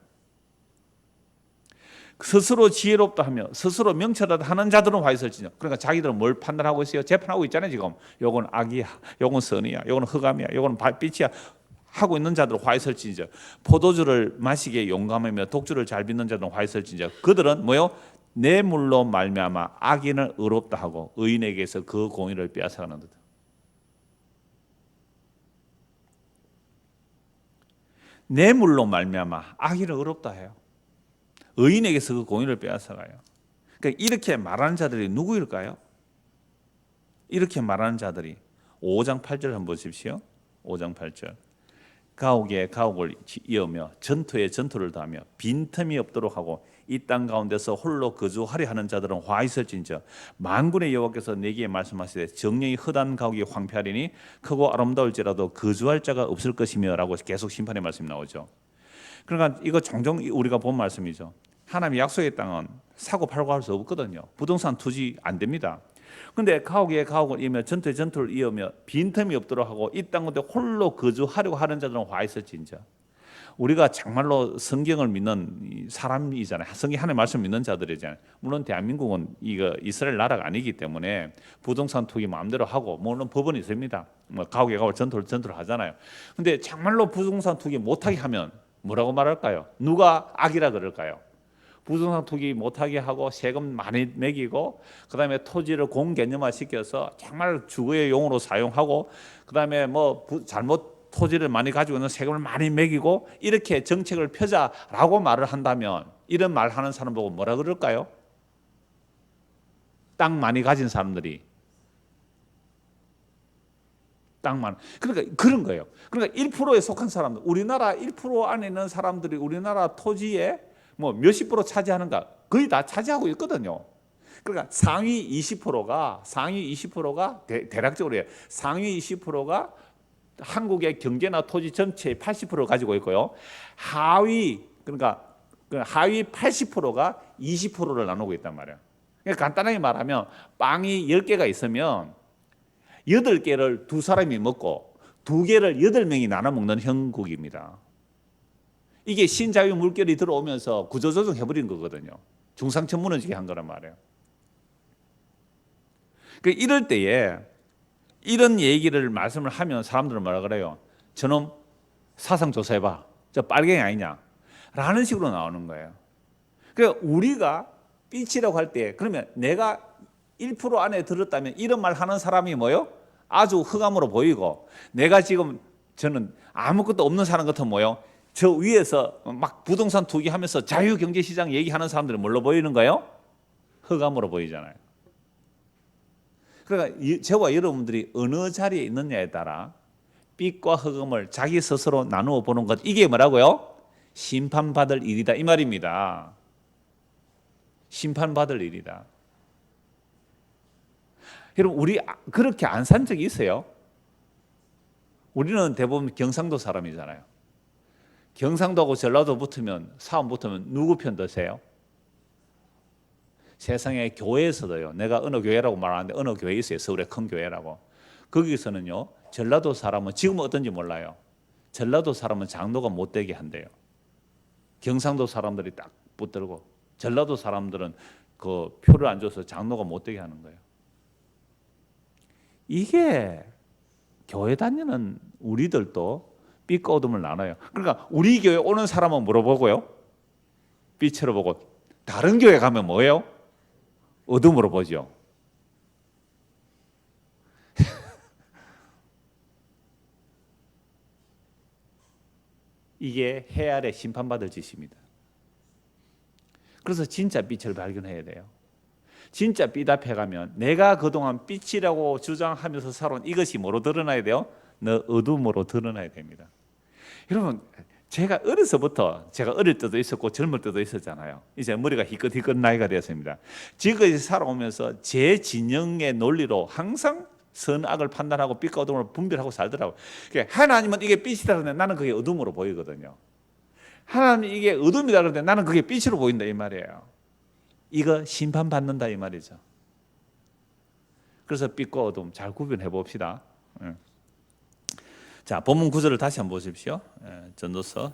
스스로 지혜롭다 하며 스스로 명철하다 하는 자들은 화 있을지뇨. 그러니까 자기들은 뭘 판단하고 있어요? 재판하고 있잖아요. 지금 요건 악이야, 요건 선이야, 요건 흑암이야, 요건 빛이야 하고 있는 자들은 화 있을지뇨. 포도주를 마시기에 용감하며 독주를 잘 빚는 자들은 화 있을지뇨. 그들은 뭐요? 내 물로 말미암아 악인을 의롭다 하고 의인에게서 그 공의를 빼앗아가는 듯. 내 물로 말미암아 악인을 의롭다 해요. 의인에게서 그 공의를 빼앗아가요. 그러니까 이렇게 말하는 자들이 누구일까요? 이렇게 말하는 자들이 5장 8절 한번 보십시오. 5장 8절. 가옥에 가옥을 이으며 전투에 전투를 더하며 빈틈이 없도록 하고 이 땅 가운데서 홀로 거주하려 하는 자들은 화 있을진저 만군의 여호와께서 내게 말씀하시되 정령이 흑암 가옥이 황폐하리니 크고 아름다울지라도 거주할 자가 없을 것이며라고 계속 심판의 말씀이 나오죠. 그러니까 이거 종종 우리가 본 말씀이죠. 하나님의 약속의 땅은 사고 팔고 할 수 없거든요. 부동산 투지 안 됩니다. 근데 가옥에 가옥을 이으며 전투에 전투를 이으며 빈틈이 없도록 하고 이 땅 가운데 홀로 거주하려고 하는 자들은 화 있을진저. 우리가 정말로 성경을 믿는 사람이잖아요. 성경 하나님의 말씀 믿는 자들이잖아요. 물론 대한민국은 이거 이스라엘 나라가 아니기 때문에 부동산 투기 마음대로 하고 물론 법은 있습니다. 뭐 가옥에 가옥 전투를 하잖아요. 근데 정말로 부동산 투기 못하게 하면 뭐라고 말할까요? 누가 악이라 그럴까요? 부동산 투기 못하게 하고 세금 많이 매기고 그다음에 토지를 공개념화 시켜서 정말 주거의 용으로 사용하고 그다음에 뭐 잘못 토지를 많이 가지고 있는 세금을 많이 매기고 이렇게 정책을 펴자라고 말을 한다면 이런 말 하는 사람 보고 뭐라 그럴까요? 땅 많이 가진 사람들이 땅만 그러니까 그런 거예요. 그러니까 1%에 속한 사람들, 우리나라 1% 안에 있는 사람들이 우리나라 토지에 뭐 몇십 프로 차지하는가 거의 다 차지하고 있거든요. 그러니까 상위 20%가 대략적으로 해요. 상위 20%가 한국의 경제나 토지 전체의 80% 가지고 있고요. 하위 그러니까 하위 80%가 20%를 나누고 있단 말이에요. 그러니까 간단하게 말하면 빵이 10개가 있으면 8개를 두 사람이 먹고 2개를 8명이 나눠 먹는 형국입니다. 이게 신자유 물결이 들어오면서 구조조정 해버린 거거든요. 중상층 무너지게 한 거란 말이에요. 그러니까 이럴 때에 이런 얘기를 말씀을 하면 사람들은 뭐라 그래요? 저놈 사상 조사해봐. 저 빨갱이 아니냐? 라는 식으로 나오는 거예요. 그러니까 우리가 삐치라고 할 때 그러면 내가 1% 안에 들었다면 이런 말 하는 사람이 뭐요? 아주 흑암으로 보이고 내가 지금 저는 아무것도 없는 사람 같은 뭐요? 저 위에서 막 부동산 투기하면서 자유경제시장 얘기하는 사람들은 뭘로 보이는 거예요? 흑암으로 보이잖아요. 그러니까 저와 여러분들이 어느 자리에 있느냐에 따라 빛과 흑암을 자기 스스로 나누어 보는 것 이게 뭐라고요? 심판받을 일이다 이 말입니다. 심판받을 일이다. 여러분 우리 그렇게 안 산 적이 있어요? 우리는 대부분 경상도 사람이잖아요. 경상도하고 전라도 붙으면 사업 붙으면 누구 편 드세요? 세상에 교회에서도요. 내가 어느 교회라고 말하는데 어느 교회 있어요. 서울의 큰 교회라고. 거기서는요. 전라도 사람은 지금 어떤지 몰라요. 전라도 사람은 장로가 못 되게 한대요. 경상도 사람들이 딱 붙들고 전라도 사람들은 그 표를 안 줘서 장로가 못 되게 하는 거예요. 이게 교회 다니는 우리들도 빛과 어둠을 나눠요. 그러니까 우리 교회 오는 사람은 물어보고요. 빛으로 보고 다른 교회 가면 뭐예요? 어둠으로 보죠. 이게 해 아래 심판받을 짓입니다. 그래서 진짜 빛을 발견해야 돼요. 진짜 빛 앞에 가면 내가 그동안 빛이라고 주장하면서 살아온 이것이 뭐로 드러나야 돼요? 너 어둠으로 드러나야 됩니다. 여러분 제가 어려서부터 제가 어릴 때도 있었고 젊을 때도 있었잖아요. 이제 머리가 희끗희끗 나이가 되었습니다. 지금까지 살아오면서 제 진영의 논리로 항상 선악을 판단하고 빛과 어둠을 분별하고 살더라고요. 하나님은 이게 빛이다 그러는데 나는 그게 어둠으로 보이거든요. 하나님은 이게 어둠이다 그러는데 나는 그게 빛으로 보인다 이 말이에요. 이거 심판받는다 이 말이죠. 그래서 빛과 어둠 잘 구분해 봅시다. 자, 본문 9절을 다시 한번 보십시오. 전도서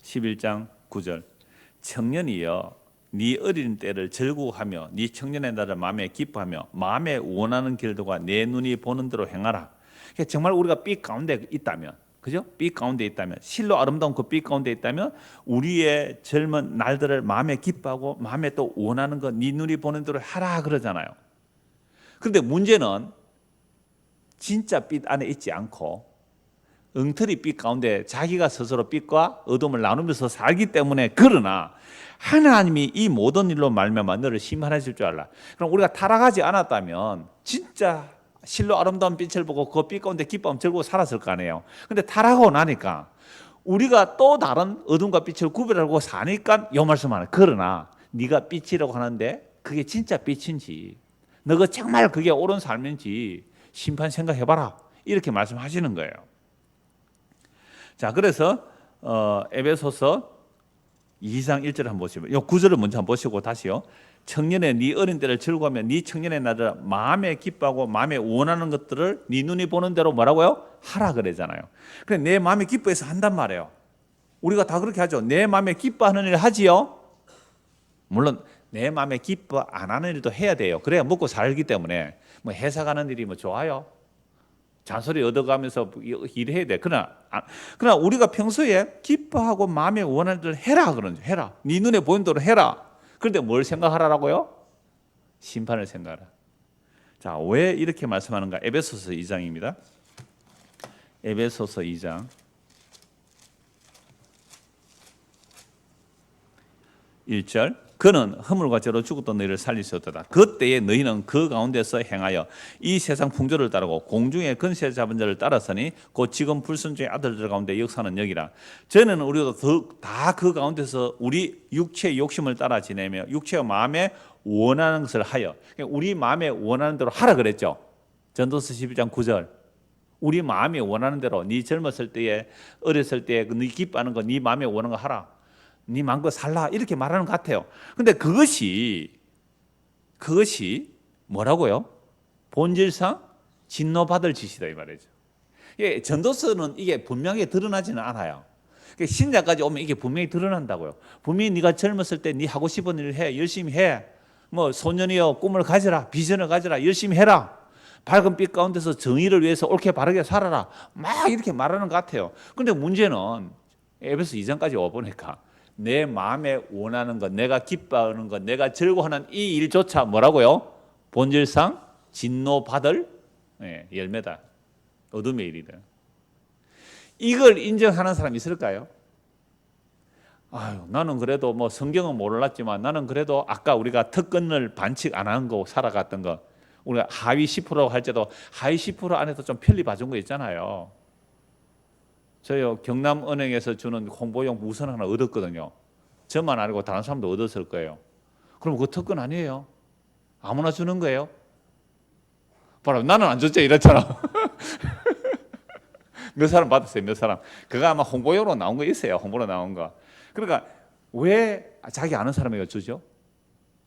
11장 9절. 청년이여 네 어린 때를 즐거워하며 네 청년의 날을 마음에 기뻐하며 마음에 원하는 길들과 내 눈이 보는 대로 행하라. 그러니까 정말 우리가 빛 가운데 있다면, 그죠? 빛 가운데 있다면, 실로 아름다운 그 빛 가운데 있다면 우리의 젊은 날들을 마음에 기뻐하고 마음에 또 원하는 거 네 눈이 보는 대로 하라 그러잖아요. 그런데 문제는 진짜 빛 안에 있지 않고 엉터리 빛 가운데 자기가 스스로 빛과 어둠을 나누면서 살기 때문에 그러나 하나님이 이 모든 일로 말미암아 너를 심판하실 줄 알라. 그럼 우리가 타락하지 않았다면 진짜 실로 아름다운 빛을 보고 그 빛 가운데 기뻐하면 즐거워 살았을 거 아니에요. 근데 타락하고 나니까 우리가 또 다른 어둠과 빛을 구별하고 사니까 이 말씀하는. 그러나 네가 빛이라고 하는데 그게 진짜 빛인지, 너가 정말 그게 옳은 삶인지 심판 생각해봐라, 이렇게 말씀하시는 거예요. 자, 그래서 에베소서 2장 1절 한번 보시면, 이 9절을 먼저 한번 보시고 다시요. 청년의 네 어린 때를 즐거워하며 네 청년의 날을 마음에 기뻐하고 마음에 원하는 것들을 네 눈이 보는 대로 뭐라고요? 하라 그러잖아요. 그래, 내 마음에 기뻐해서 한단 말이에요. 우리가 다 그렇게 하죠. 내 마음에 기뻐하는 일을 하지요. 물론 내 마음에 기뻐 안 하는 일도 해야 돼요. 그래야 먹고 살기 때문에. 뭐 회사 가는 일이 뭐 좋아요? 잔소리 얻어가면서 일해야 돼. 그러나 우리가 평소에 기뻐하고 마음에 원하는 일을 해라 그러죠. 해라. 네 눈에 보이는 대로 해라. 그런데 뭘 생각하라고요? 심판을 생각하라. 자, 왜 이렇게 말씀하는가? 에베소서 2장입니다. 에베소서 2장 1절. 그는 허물과 죄로 죽었던 너희를 살리셨도다. 그때에 너희는 그 가운데서 행하여 이 세상 풍조를 따르고 공중의 근세 잡은 자를 따랐으니 곧 지금 불순종의 아들들 가운데 역사는 여기라. 저는 우리도 다 그 가운데서 우리 육체의 욕심을 따라 지내며 육체의 마음에 원하는 것을 하여, 우리 마음에 원하는 대로 하라 그랬죠. 전도서 12장 9절. 우리 마음에 원하는 대로, 네 젊었을 때에, 어렸을 때에 네 기뻐하는 거, 네 마음에 원하는 거 하라. 네 마음껏 살라, 이렇게 말하는 것 같아요. 근데 그것이 뭐라고요? 본질상 진노받을 짓이다 이 말이죠. 예, 전도서는 이게 분명히 드러나지는 않아요. 신자까지 오면 이게 분명히 드러난다고요. 분명히 네가 젊었을 때 네 하고 싶은 일을 해, 열심히 해. 뭐 소년이여 꿈을 가져라, 비전을 가져라, 열심히 해라. 밝은 빛 가운데서 정의를 위해서 옳게 바르게 살아라. 막 이렇게 말하는 것 같아요. 근데 문제는 에베소 2장까지 와보니까 내 마음에 원하는 것, 내가 기뻐하는 것, 내가 즐거워하는 이 일조차 뭐라고요? 본질상 진노받을 열매다. 어둠의 일이다. 이걸 인정하는 사람이 있을까요? 아유, 나는 그래도 뭐 성경은 몰랐지만 나는 그래도 아까 우리가 특권을 반칙 안 한 거 살아갔던 거, 우리가 하위 10% 할 때도 하위 10% 안에서 좀 편리 봐준 거 있잖아요. 저요 경남은행에서 주는 홍보용 무선 하나 얻었거든요. 저만 아니고 다른 사람도 얻었을 거예요. 그럼 그 특권 아니에요? 아무나 주는 거예요? 바로 나는 안 줬죠 이랬잖아. 몇 사람 받았어요, 몇 사람. 그거 아마 홍보용으로 나온 거 있어요, 홍보로 나온 거. 그러니까 왜 자기 아는 사람에게 주죠?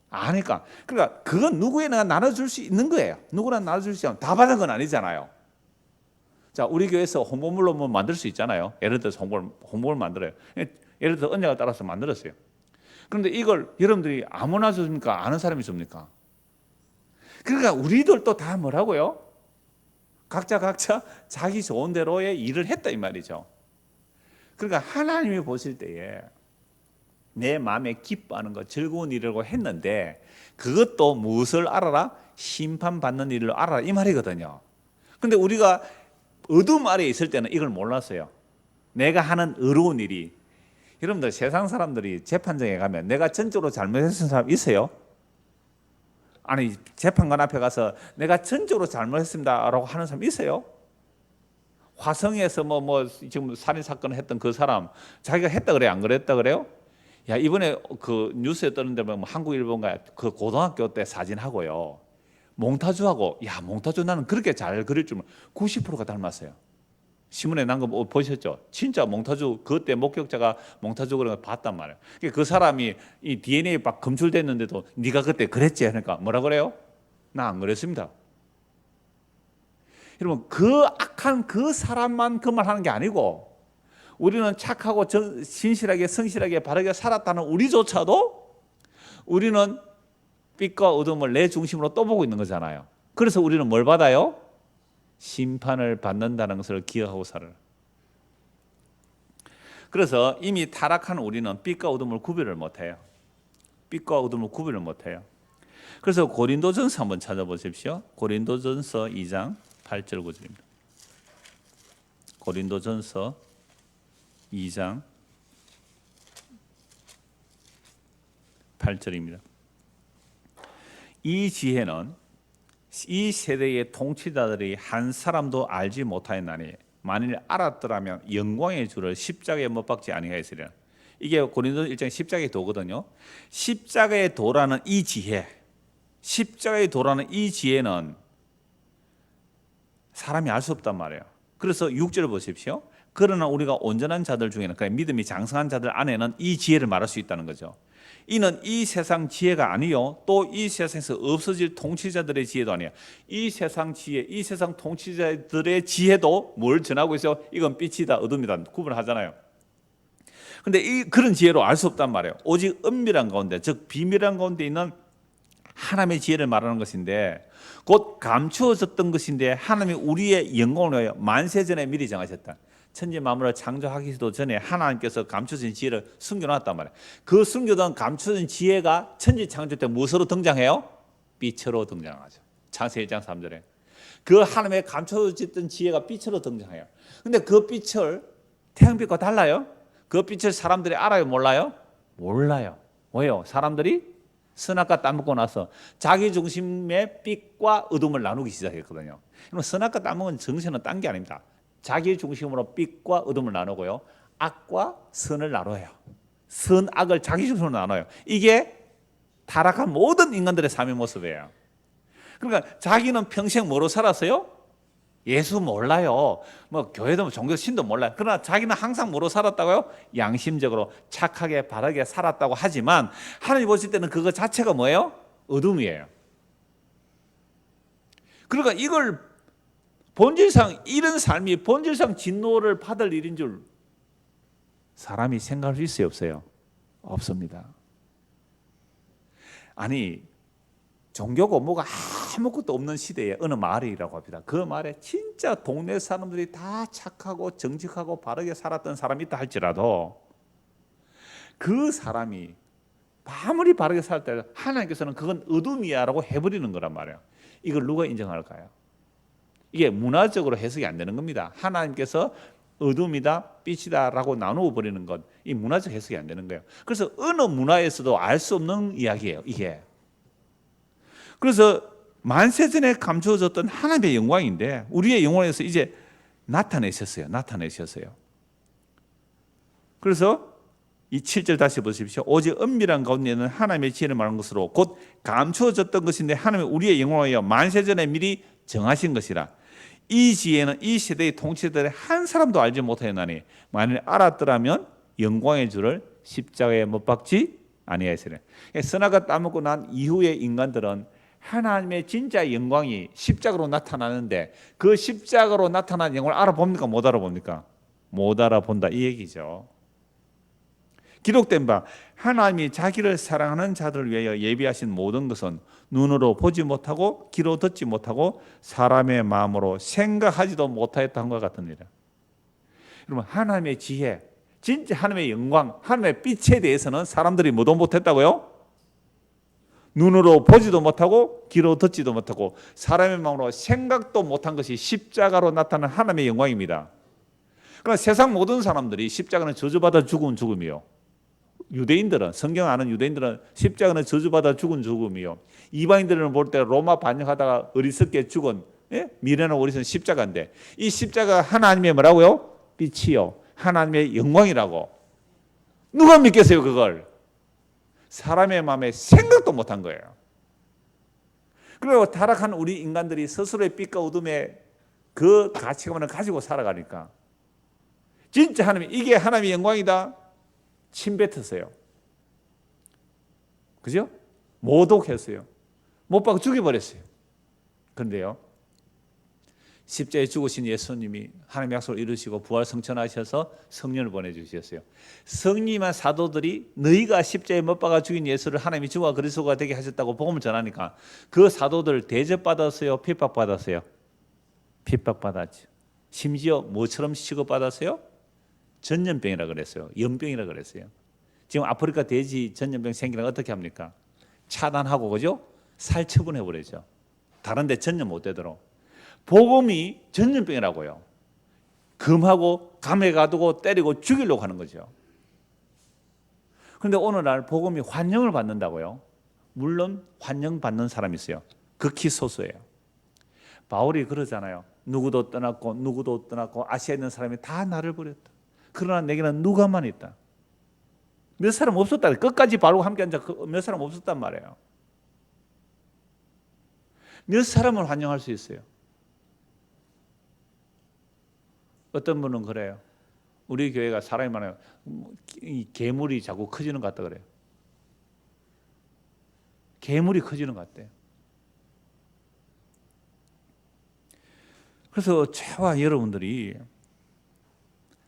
아니까. 그러니까 그건 누구에나 나눠줄 수 있는 거예요. 누구나 나눠줄 수 있는, 다 받은 건 아니잖아요. 자, 우리 교회에서 홍보물로 뭐 만들 수 있잖아요. 예를 들어서 홍보를 만들어요. 예를 들어서 언약을 따라서 만들었어요. 그런데 이걸 여러분들이 아무나 줍니까? 아는 사람이 줍니까? 그러니까 우리들도 다 뭐라고요? 각자 자기 좋은 대로의 일을 했다 이 말이죠. 그러니까 하나님이 보실 때에 내 마음에 기뻐하는 것, 즐거운 일이라고 했는데 그것도 무엇을 알아라? 심판받는 일을 알아라 이 말이거든요. 그런데 우리가 어둠 아래에 있을 때는 이걸 몰랐어요. 내가 하는 의로운 일이, 여러분들 세상 사람들이 재판정에 가면 내가 전적으로 잘못했던 사람 있어요? 아니, 재판관 앞에 가서 내가 전적으로 잘못했습니다라고 하는 사람 있어요? 화성에서 지금 살인 사건을 했던 그 사람 자기가 했다 그래요? 안 그랬다 그래요? 야, 이번에 그 뉴스에 뜨는데 뭐 한국 일본가 그 고등학교 때 사진하고요, 몽타주하고, 야, 몽타주 나는 그렇게 잘 그릴 줄 90%가 닮았어요. 신문에 난 거 보셨죠? 진짜 몽타주, 그때 목격자가 몽타주 그런 거 봤단 말이에요. 그 사람이 이 DNA 막 검출됐는데도 네가 그때 그랬지 하니까 뭐라 그래요? 나 안 그랬습니다. 여러분, 그 악한 그 사람만 그 말 하는 게 아니고 우리는 착하고 신실하게 성실하게 바르게 살았다는 우리조차도 우리는 빛과 어둠을 내 중심으로 또 보고 있는 거잖아요. 그래서 우리는 뭘 받아요? 심판을 받는다는 것을 기억하고 살아라. 그래서 이미 타락한 우리는 빛과 어둠을 구별을 못해요. 빛과 어둠을 구별을 못해요. 그래서 고린도전서 한번 찾아보십시오. 고린도전서 2장 8절 9절입니다. 고린도전서 2장 8절입니다. 이 지혜는 이 세대의 통치자들이 한 사람도 알지 못하였나니 만일 알았더라면 영광의 주를 십자가에 못 박지 아니하였으리라. 이게 고린도 1장 십자가의 도거든요. 십자가의 도라는 이 지혜, 십자가의 도라는 이 지혜는 사람이 알 수 없단 말이에요. 그래서 6절 보십시오. 그러나 우리가 온전한 자들 중에는, 그러니까 믿음이 장성한 자들 안에는 이 지혜를 말할 수 있다는 거죠. 이는 이 세상 지혜가 아니요 또 이 세상에서 없어질 통치자들의 지혜도 아니야. 이 세상 지혜, 이 세상 통치자들의 지혜도 뭘 전하고 있어요? 이건 빛이다 어둠이다 구분하잖아요. 근데 그런 지혜로 알 수 없단 말이에요. 오직 은밀한 가운데, 즉 비밀한 가운데 있는 하나님의 지혜를 말하는 것인데, 곧 감추어졌던 것인데 하나님이 우리의 영광을 위하여 만세전에 미리 정하셨다. 천지 만물을 창조하기도 전에 하나님께서 감춰진 지혜를 숨겨놨단 말이에요. 그 숨겨둔 감춰진 지혜가 천지 창조 때 무엇으로 등장해요? 빛으로 등장하죠. 창세기 1장 3절에 그 하나님의 감춰졌던 지혜가 빛으로 등장해요. 근데 그 빛을 태양빛과 달라요? 그 빛을 사람들이 알아요? 몰라요? 몰라요. 왜요? 사람들이 선악과 따먹고 나서 자기 중심의 빛과 어둠을 나누기 시작했거든요. 그럼 선악과 따먹은 정신은 딴 게 아닙니다. 자기 중심으로 빛과 어둠을 나누고요, 악과 선을 나눠요. 선악을 자기 중심으로 나눠요. 이게 타락한 모든 인간들의 삶의 모습이에요. 그러니까 자기는 평생 뭐로 살았어요? 예수 몰라요. 뭐 교회도 종교 신도 몰라요. 그러나 자기는 항상 뭐로 살았다고요? 양심적으로 착하게 바르게 살았다고 하지만 하나님 보실 때는 그거 자체가 뭐예요? 어둠이에요. 그러니까 이걸 본질상 이런 삶이 본질상 진노를 받을 일인 줄 사람이 생각할 수 있어요, 없어요? 없습니다. 아니 종교고 뭐가 아무것도 없는 시대에 어느 마을이라고 합니다. 그 마을에 진짜 동네 사람들이 다 착하고 정직하고 바르게 살았던 사람이 있다 할지라도 그 사람이 아무리 바르게 살았다 해도 하나님께서는 그건 어둠이야 라고 해버리는 거란 말이에요. 이걸 누가 인정할까요? 이게 문화적으로 해석이 안 되는 겁니다. 하나님께서 어둠이다 빛이다 라고 나누어 버리는 것, 이 문화적 해석이 안 되는 거예요. 그래서 어느 문화에서도 알 수 없는 이야기예요, 이게. 그래서 만세전에 감추어졌던 하나님의 영광인데 우리의 영혼에서 이제 나타내셨어요. 그래서 이 7절 다시 보십시오. 오직 은밀한 가운데 있는 하나님의 지혜를 말하는 것으로 곧 감추어졌던 것인데 하나님이 우리의 영혼을 위하여 만세전에 미리 정하신 것이라. 이 지혜는 이 세대의 통치자들의 한 사람도 알지 못하였나니 만일 알았더라면 영광의 주를 십자가에 못 박지 아니하였으리라. 선악과 따먹고 난 이후의 인간들은 하나님의 진짜 영광이 십자가로 나타나는데 그 십자가로 나타난 영광을 알아봅니까? 못 알아봅니까? 못 알아본다 이 얘기죠. 기록된 바 하나님이 자기를 사랑하는 자들을 위하여 예비하신 모든 것은 눈으로 보지 못하고 귀로 듣지 못하고 사람의 마음으로 생각하지도 못하였다 한 것 같습니다. 여러분 하나님의 지혜, 진짜 하나님의 영광, 하나님의 빛에 대해서는 사람들이 뭐도 못했다고요? 눈으로 보지도 못하고 귀로 듣지도 못하고 사람의 마음으로 생각도 못한 것이 십자가로 나타난 하나님의 영광입니다. 그러나 세상 모든 사람들이 십자가는 저주받아 죽은 죽음이요. 유대인들은, 성경 아는 유대인들은 십자가는 저주받아 죽은 죽음이요. 이방인들은 볼 때 로마 반역하다가 어리석게 죽은 미련한 어리석은 십자가인데 이 십자가 하나님의 뭐라고요? 빛이요. 하나님의 영광이라고. 누가 믿겠어요 그걸? 사람의 마음에 생각도 못한 거예요. 그리고 타락한 우리 인간들이 스스로의 빛과 어둠의 그 가치관을 가지고 살아가니까 진짜 하나님, 이게 하나님의 영광이다 침뱉었어요. 그죠? 모독했어요. 못 박아 죽여버렸어요. 그런데요, 십자가에 죽으신 예수님이 하나님의 약속을 이루시고 부활 성천하셔서 성령을 보내주셨어요. 성령한 사도들이 너희가 십자가에 못 박아 죽인 예수를 하나님이 주와 그리스도가 되게 하셨다고 복음을 전하니까 그 사도들 대접받았어요? 핍박받았어요? 핍박받았죠. 심지어 뭐처럼 취급받았어요? 전염병이라 그랬어요. 연병이라 그랬어요. 지금 아프리카 돼지 전염병 생기면 어떻게 합니까? 차단하고 그죠? 살처분해 버리죠. 다른 데 전염 못 되도록. 복음이 전염병이라고요. 금하고 감에 가두고 때리고 죽이려고 하는 거죠. 그런데 오늘날 복음이 환영을 받는다고요. 물론 환영받는 사람이 있어요. 극히 소수예요. 바울이 그러잖아요. 누구도 떠났고 아시아에 있는 사람이 다 나를 버렸다. 그러나 내게는 누가만 있다. 몇 사람 없었다. 끝까지 바로 함께 앉아 몇 사람 없었단 말이에요. 몇 사람을 환영할 수 있어요. 어떤 분은 그래요. 우리 교회가 사람이 많아요. 이 괴물이 자꾸 커지는 것 같다 그래요. 괴물이 커지는 것 같대요. 그래서 저와 여러분들이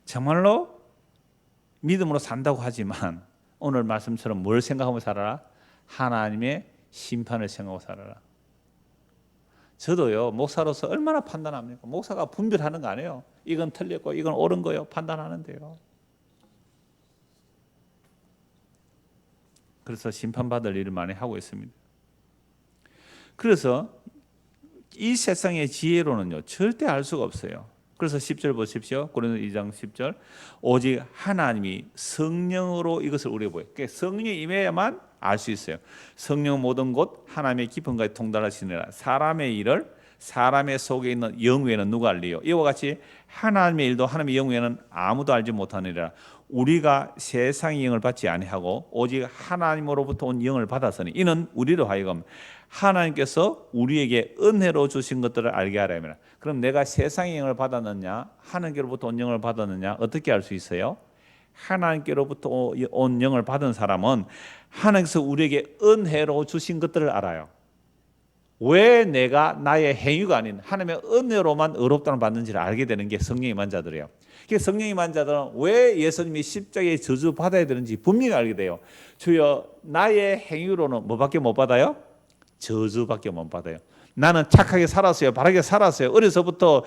정말로 믿음으로 산다고 하지만 오늘 말씀처럼 뭘 생각하고 살아라? 하나님의 심판을 생각하고 살아라. 저도요, 목사로서 얼마나 판단합니까? 목사가 분별하는 거 아니에요. 이건 틀렸고 이건 옳은 거요. 판단하는데요. 그래서 심판받을 일을 많이 하고 있습니다. 그래서 이 세상의 지혜로는요, 절대 알 수가 없어요. 그래서 10절 보십시오. 고린도 2장 10절. 오직 하나님이 성령으로 이것을 우리에게 보여요. 그러니까 성령이 임해야만 알 수 있어요. 성령 모든 곳 하나님의 깊음까지 통달하시느라 사람의 일을 사람의 속에 있는 영 외에는 누가 알리요? 이와 같이 하나님의 일도 하나님의 영 외에는 아무도 알지 못하느니라. 우리가 세상의 영을 받지 아니하고 오직 하나님으로부터 온 영을 받았으니 이는 우리로 하여금 하나님께서 우리에게 은혜로 주신 것들을 알게 하려 함이라. 그럼 내가 세상의 영을 받았느냐 하나님께로부터 온 영을 받았느냐 어떻게 알 수 있어요? 하나님께로부터 온 영을 받은 사람은 하나님께서 우리에게 은혜로 주신 것들을 알아요. 왜 내가 나의 행위가 아닌 하나님의 은혜로만 의롭다는 받는지를 알게 되는 게 성령 임한 자들이에요. 성령 임한 자들은 왜 예수님이 십자가에 저주 받아야 되는지 분명히 알게 돼요. 주여 나의 행위로는 뭐밖에 못 받아요? 저주밖에 못 받아요. 나는 착하게 살았어요. 바르게 살았어요. 어려서부터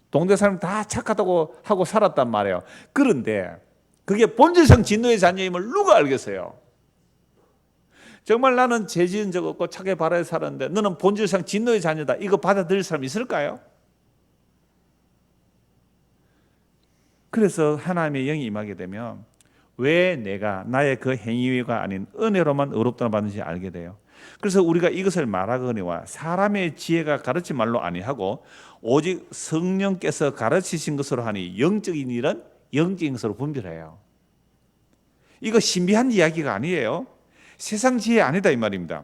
동네 사람 다 착하다고 하고 살았단 말이에요. 그런데 그게 본질상 진노의 자녀임을 누가 알겠어요? 정말 나는 죄 지은 적 없고 착하게 바르게 살았는데 너는 본질상 진노의 자녀다. 이거 받아들일 사람 있을까요? 그래서 하나님의 영이 임하게 되면 왜 내가 나의 그 행위가 아닌 은혜로만 의롭다는 받는지 알게 돼요. 그래서 우리가 이것을 말하거니와 사람의 지혜가 가르친 말로 아니하고 오직 성령께서 가르치신 것으로 하니 영적인 일은 영적인 것으로 분별해요. 이거 신비한 이야기가 아니에요. 세상 지혜 아니다 이 말입니다.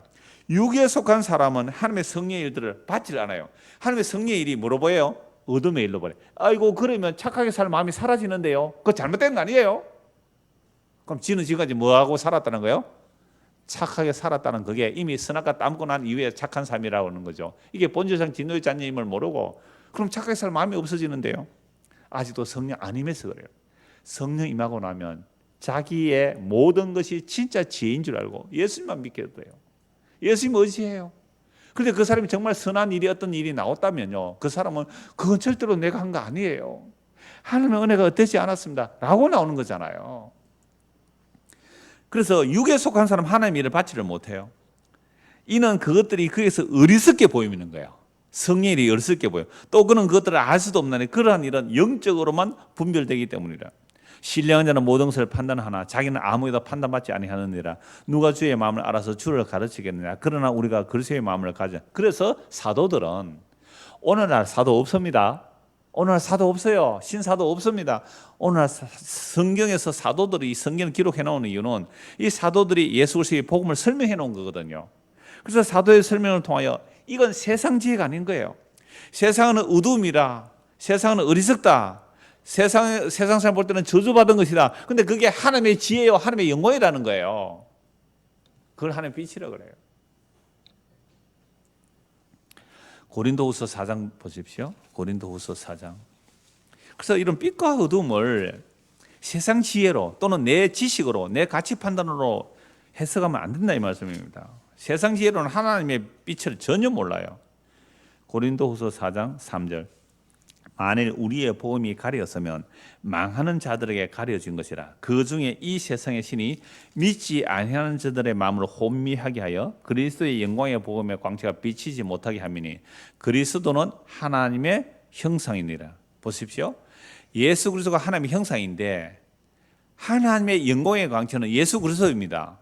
육에 속한 사람은 하나님의 성령의 일들을 받질 않아요. 하나님의 성령의 일이 뭐로 보여요? 어둠의 일로 보여요. 아이고 그러면 착하게 살 마음이 사라지는데요. 그거 잘못된 거 아니에요? 그럼 지는 지금까지 뭐하고 살았다는 거예요? 착하게 살았다는 그게 이미 선악과 따먹고 난 이후에 착한 삶이라고 하는 거죠. 이게 본질상 진노의 자녀임을 모르고 그럼 착하게 살 마음이 없어지는데요. 아직도 성령 안 임해서 그래요. 성령 임하고 나면 자기의 모든 것이 진짜 지혜인 줄 알고 예수님만 믿게 돼요. 예수님 의지해요. 그런데 그 사람이 정말 선한 일이 어떤 일이 나왔다면요, 그 사람은 그건 절대로 내가 한 거 아니에요. 하나님의 은혜가 어떻지 않았습니다 라고 나오는 거잖아요. 그래서 육에 속한 사람 하나님의 일을 받지를 못해요. 이는 그것들이 그에서 어리석게 보이는 거예요. 성령의 일이 어리석게 보여요. 또 그는 그것들을 알 수도 없나니 그러한 일은 영적으로만 분별되기 때문이라. 신령한 자는 모든 것을 판단하나 자기는 아무에도 판단받지 아니하느니라. 누가 주의 마음을 알아서 주를 가르치겠느냐. 그러나 우리가 그리스도의 마음을 가져. 그래서 사도들은 오늘날 사도 없습니다. 오늘날 사도 없어요. 신사도 없습니다. 오늘날 성경에서 사도들이 성경을 기록해 놓은 이유는 이 사도들이 예수 그리스도의 복음을 설명해 놓은 거거든요. 그래서 사도의 설명을 통하여 이건 세상 지혜가 아닌 거예요. 세상은 어둠이라, 세상은 어리석다, 세상 사람 볼 때는 저주받은 것이다. 근데 그게 하나님의 지혜요 하나님의 영광이라는 거예요. 그걸 하나님의 빛이라고 그래요. 고린도후서 4장 보십시오. 고린도후서 4장. 그래서 이런 빛과 어둠을 세상 지혜로 또는 내 지식으로 내 가치 판단으로 해석하면 안 된다 이 말씀입니다. 세상 지혜로는 하나님의 빛을 전혀 몰라요. 고린도후서 4장 3절. 만일 우리의 복음이 가려졌으면 망하는 자들에게 가려진 것이라. 그 중에 이 세상의 신이 믿지 아니하는 자들의 마음을 혼미하게 하여 그리스도의 영광의 복음의 광채가 비치지 못하게 함이니 그리스도는 하나님의 형상이니라. 보십시오. 예수 그리스도가 하나님의 형상인데 하나님의 영광의 광채는 예수 그리스도입니다.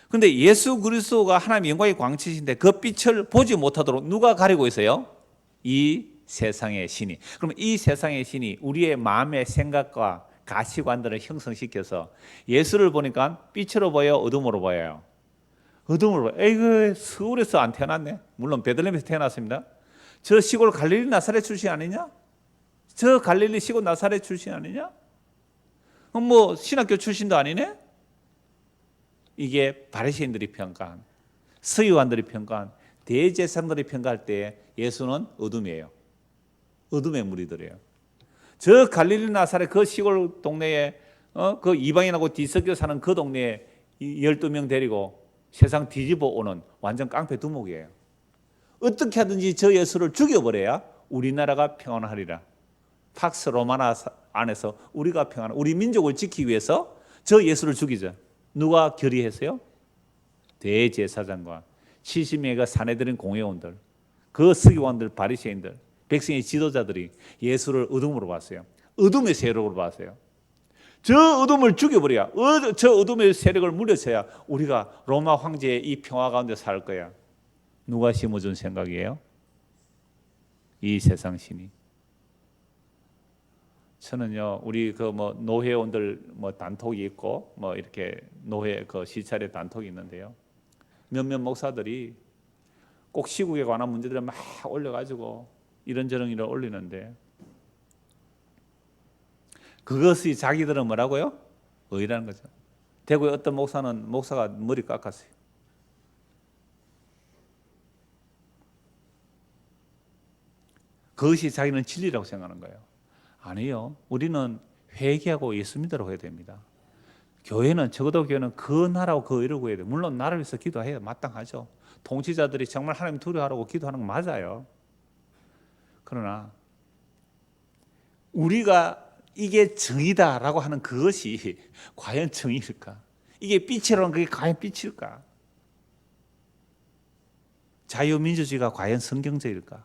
그런데 예수 그리스도가 하나님의 영광의 광채이신데 그 빛을 보지 못하도록 누가 가리고 있어요? 이 세상의 신이. 그러면 이 세상의 신이 우리의 마음의 생각과 가치관들을 형성시켜서 예수를 보니까 빛으로 보여요, 어둠으로 보여요? 어둠으로 보여요. 에이그, 서울에서 안 태어났네. 물론 베들레헴에서 태어났습니다. 저 시골 갈릴리 나사렛 출신 아니냐? 저 갈릴리 시골 나사렛 출신 아니냐? 뭐 신학교 출신도 아니네? 이게 바리새인들이 평가한, 서기관들이 평가한, 대제사장들이 평가할 때 예수는 어둠이에요. 어둠의 무리들이에요. 저 갈릴리 나사렛 그 시골 동네에 그 이방인하고 뒤섞여 사는 그 동네에 12명 데리고 세상 뒤집어 오는 완전 깡패 두목이에요. 어떻게 하든지 저 예수를 죽여버려야 우리나라가 평안하리라. 팍스 로마나 안에서 우리가 평안, 우리 민족을 지키기 위해서 저 예수를 죽이자. 누가 결의했어요? 대제사장과 70명의 사내들인 공회원들, 그 서기관들, 바리새인들, 백성의 지도자들이 예수를 어둠으로 봤어요. 어둠의 세력으로 봤어요. 저 어둠을 죽여버려야, 저 어둠의 세력을 물리쳐야 우리가 로마 황제의 이 평화 가운데 살 거야. 누가 심어준 생각이에요? 이 세상 신이. 저는요, 우리 그 뭐 노회원들 뭐 단톡이 있고 뭐 이렇게 노회 그 시찰의 단톡이 있는데요. 몇몇 목사들이 꼭 시국에 관한 문제들을 막 올려가지고 이런저런 일을 올리는데 그것이 자기들은 뭐라고요? 의라는 거죠. 대구의 어떤 목사가 머리 깎았어요. 그것이 자기는 진리라고 생각하는 거예요. 아니요. 우리는 회개하고 예수 믿으라고 해야 됩니다. 교회는 적어도 교회는 그 나라고 그 의를 구해야 돼요. 물론 나라를 위해서 기도해야 마땅하죠. 통치자들이 정말 하나님 두려워하라고 기도하는 건 맞아요. 그러나 우리가 이게 정의다라고 하는 그것이 과연 정의일까? 이게 빛이라는 그게 과연 빛일까? 자유민주주의가 과연 성경적일까?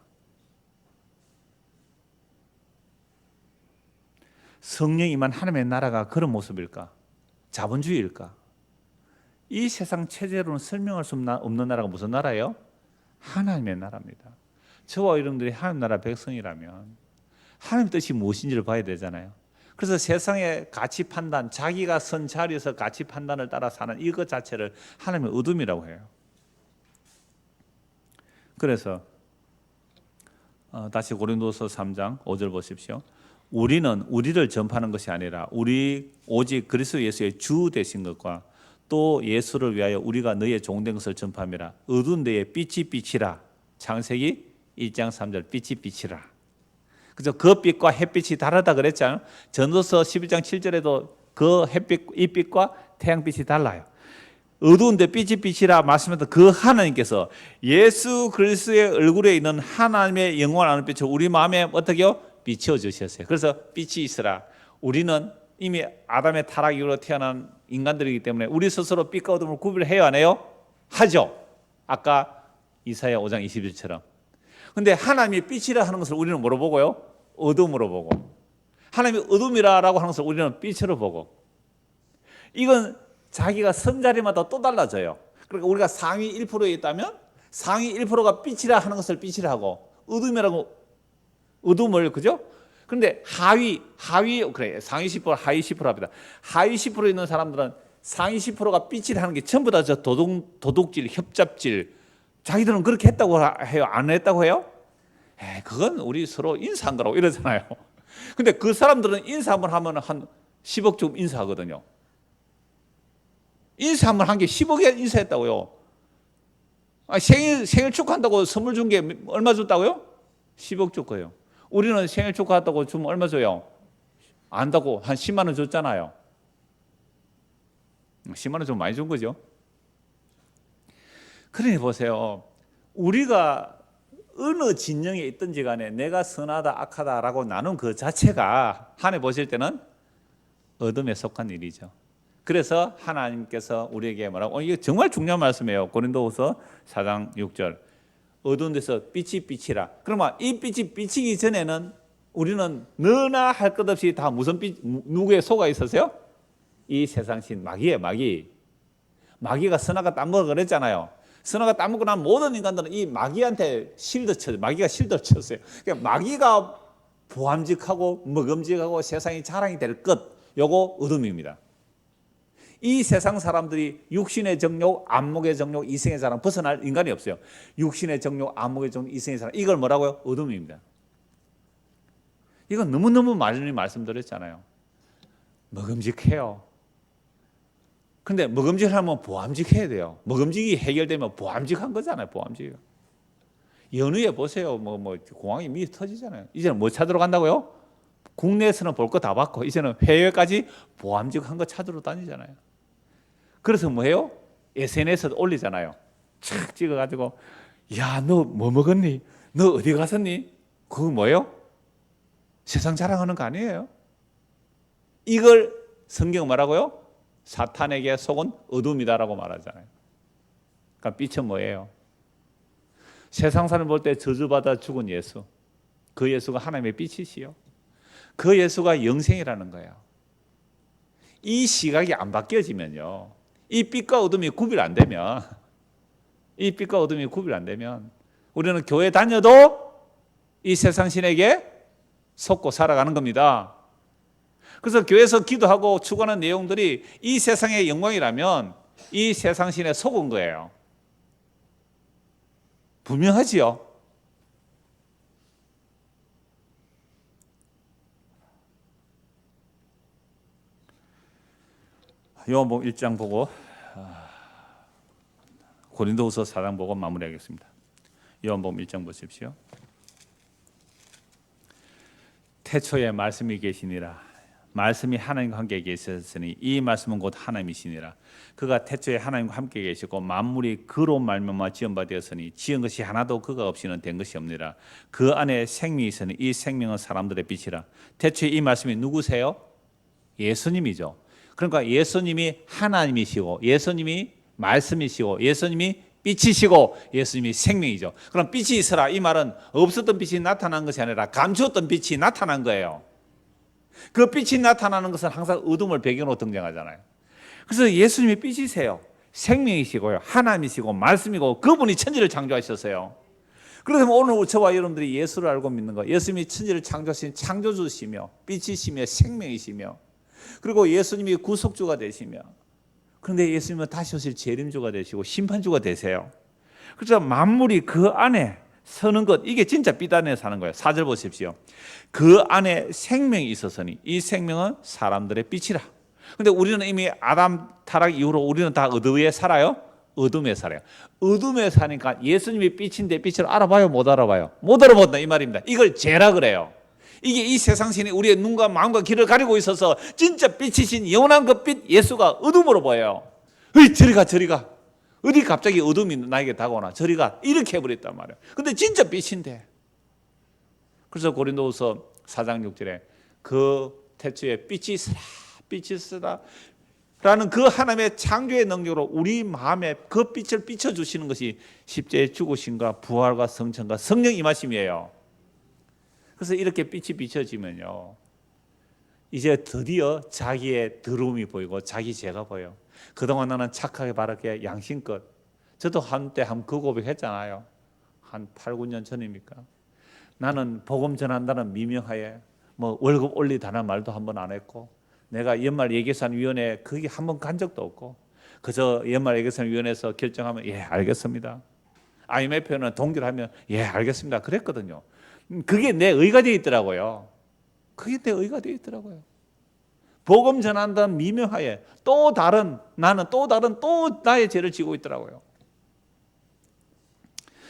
성령이 임한 하나님의 나라가 그런 모습일까? 자본주의일까? 이 세상 체제로는 설명할 수 없는 나라가 무슨 나라예요? 하나님의 나라입니다. 저와 여러분들이 하나님 나라 백성이라면 하나님 뜻이 무엇인지를 봐야 되잖아요. 그래서 세상의 가치 판단, 자기가 선 자리에서 가치 판단을 따라 사는 이것 자체를 하나님의 어둠이라고 해요. 그래서 다시 고린도서 3장 5절 보십시오. 우리는 우리를 전파하는 것이 아니라 우리 오직 그리스도 예수의 주 되신 것과 또 예수를 위하여 우리가 너희의 종된 것을 전파함이라. 어두운 데에 빛이 빛이라. 창세기 1장 3절 빛이 빛이라. 그죠? 그 빛과 햇빛이 다르다 그랬잖아요. 전도서 11장 7절에도 그 햇빛, 이 빛과 태양빛이 달라요. 어두운데 빛이 빛이라 말씀했던 그 하나님께서 예수 그리스도의 얼굴에 있는 하나님의 영원한 하늘 빛을 우리 마음에 어떻게요? 비춰 주셨어요. 그래서 빛이 있으라. 우리는 이미 아담의 타락 이후로 태어난 인간들이기 때문에 우리 스스로 빛과 어둠을 구별해야 안 해요? 하죠. 아까 이사야 5장 21절처럼. 근데 하나님이 빛이라 하는 것을 우리는 뭐로 보고요? 어둠으로 보고. 하나님이 어둠이라고 하는 것을 우리는 빛으로 보고. 이건 자기가 선 자리마다 또 달라져요. 그러니까 우리가 상위 1%에 있다면 상위 1%가 빛이라 하는 것을 빛이라 하고 어둠이라고 어둠을, 그죠? 그런데 그래, 상위 10%, 하위 10% 합니다. 하위 10%에 있는 사람들은 상위 10%가 빛이라 하는 게 전부 다 저 도둑질, 협잡질, 자기들은 그렇게 했다고 해요? 안 했다고 해요? 그건 우리 서로 인사한 거라고 이러잖아요. 근데 그 사람들은 인사 한번 하면 한 10억 좀 인사하거든요. 인사 한번 한 게 10억에 인사했다고요. 생일 축하한다고 선물 준 게 얼마 줬다고요? 10억 줬고요. 우리는 생일 축하한다고 주면 얼마 줘요? 안다고 한 10만 원 줬잖아요. 10만 원 좀 많이 준 거죠. 그러니 보세요. 우리가 어느 진영에 있든지 간에 내가 선하다 악하다라고 나눈 그 자체가 하나님 보실 때는 어둠에 속한 일이죠. 그래서 하나님께서 우리에게 뭐라고, 이게 정말 중요한 말씀이에요. 고린도후서 4장 6절. 어두운 데서 빛이 빛이라. 그러면 이 빛이 비치기 전에는 우리는 너나 할 것 없이 다 무슨 빛, 누구의 속아 있었어요? 이 세상신 마귀예요, 마귀. 마귀가 선악과 딴 거 그랬잖아요. 선악과 따먹고 난 모든 인간들은 이 마귀한테 마귀가 실드를 쳤어요. 그러니까 마귀가 보암직하고 먹음직하고 세상이 자랑이 될 것, 요거 어둠입니다. 이 세상 사람들이 육신의 정욕, 안목의 정욕, 이성의 사랑 벗어날 인간이 없어요. 육신의 정욕, 안목의 정욕, 이성의 사랑, 이걸 뭐라고요? 어둠입니다. 이건 너무너무 많이 말씀드렸잖아요. 먹음직해요. 근데 먹음직하면 보암직해야 돼요. 먹음직이 해결되면 보암직한 거잖아요. 보암직. 연휴에 보세요. 공항이 미리 터지잖아요. 이제는 뭐 찾으러 간다고요? 국내에서는 볼 거 다 봤고 이제는 해외까지 보암직한 거 찾으러 다니잖아요. 그래서 뭐해요? SNS에 올리잖아요. 착 찍어가지고 야, 너 뭐 먹었니? 너 어디 갔었니? 그거 뭐예요? 세상 자랑하는 거 아니에요? 이걸 성경 뭐라고요? 사탄에게 속은 어둠이다라고 말하잖아요. 그러니까 빛은 뭐예요? 세상 사람 볼 때 저주받아 죽은 예수, 그 예수가 하나님의 빛이시요, 그 예수가 영생이라는 거예요. 이 시각이 안 바뀌어지면요, 이 빛과 어둠이 구별 안 되면, 우리는 교회 다녀도 이 세상 신에게 속고 살아가는 겁니다. 그래서 교회에서 기도하고 추구하는 내용들이 이 세상의 영광이라면 이 세상 신에 속은 거예요. 분명하지요. 요한복음 1장 보고 고린도후서 4장 보고 마무리하겠습니다. 요한복음 1장 보십시오. 태초에 말씀이 계시니라. 말씀이 하나님과 함께 계셨으니 이 말씀은 곧 하나님이시니라. 그가 태초에 하나님과 함께 계시고 만물이 그로 말미암아 지은 바 되었으니 지은 것이 하나도 그가 없이는 된 것이 없느니라. 그 안에 생명이 있으니 이 생명은 사람들의 빛이라. 태초에 이 말씀이 누구세요? 예수님이죠. 그러니까 예수님이 하나님이시고 예수님이 말씀이시고 예수님이 빛이시고 예수님이 생명이죠. 그럼 빛이 있어라, 이 말은 없었던 빛이 나타난 것이 아니라 감추었던 빛이 나타난 거예요. 그 빛이 나타나는 것은 항상 어둠을 배경으로 등장하잖아요. 그래서 예수님이 빛이세요. 생명이시고요, 하나님이시고 말씀이고 그분이 천지를 창조하셨어요. 그래서 오늘 저와 여러분들이 예수를 알고 믿는 거, 예수님이 천지를 창조하신 창조주시며 빛이시며 생명이시며, 그리고 예수님이 구속주가 되시며, 그런데 예수님은 다시 오실 재림주가 되시고 심판주가 되세요. 그래서 만물이 그 안에 서는 것, 이게 진짜 빛 안에 사는 거예요. 4절 보십시오. 그 안에 생명이 있었으니 이 생명은 사람들의 빛이라. 근데 우리는 이미 아담 타락 이후로 우리는 다 어디에 살아요? 어둠에 살아요. 어둠에 사니까 예수님이 빛인데 빛을 알아봐요? 못 알아봐요? 못 알아본다 이 말입니다. 이걸 죄라 그래요. 이게 이 세상 신이 우리의 눈과 마음과 귀를 가리고 있어서 진짜 빛이신 영원한 그 빛 예수가 어둠으로 보여요. 저리가 어디 갑자기 어둠이 나에게 다가오나, 저리가, 이렇게 해버렸단 말이에요. 근데 진짜 빛인데. 그래서 고린도후서 4장 6절에 그 태초에 빛이 있으라 라는 그 하나님의 창조의 능력으로 우리 마음에 그 빛을 비춰주시는 것이 십자가의 죽으심과 부활과 성천과 성령 임하심이에요. 그래서 이렇게 빛이 비춰지면요, 이제 드디어 자기의 더러움이 보이고 자기 죄가 보여요. 그동안 나는 착하게 바르게 양심껏, 저도 한때 그 고백했잖아요. 한 8, 9년 전입니까? 나는 복음 전한다는 미명하에 월급 올리다는 말도 한 번 안 했고, 내가 연말 예계산위원회 거기 한 번 간 적도 없고, 그저 연말 예계산위원회에서 결정하면 예 알겠습니다, IMF는 동결하면 예 알겠습니다 그랬거든요. 그게 내 의가 되어 있더라고요. 복음 전한다는 미명하에 나는 또 다른 나의 죄를 지고 있더라고요.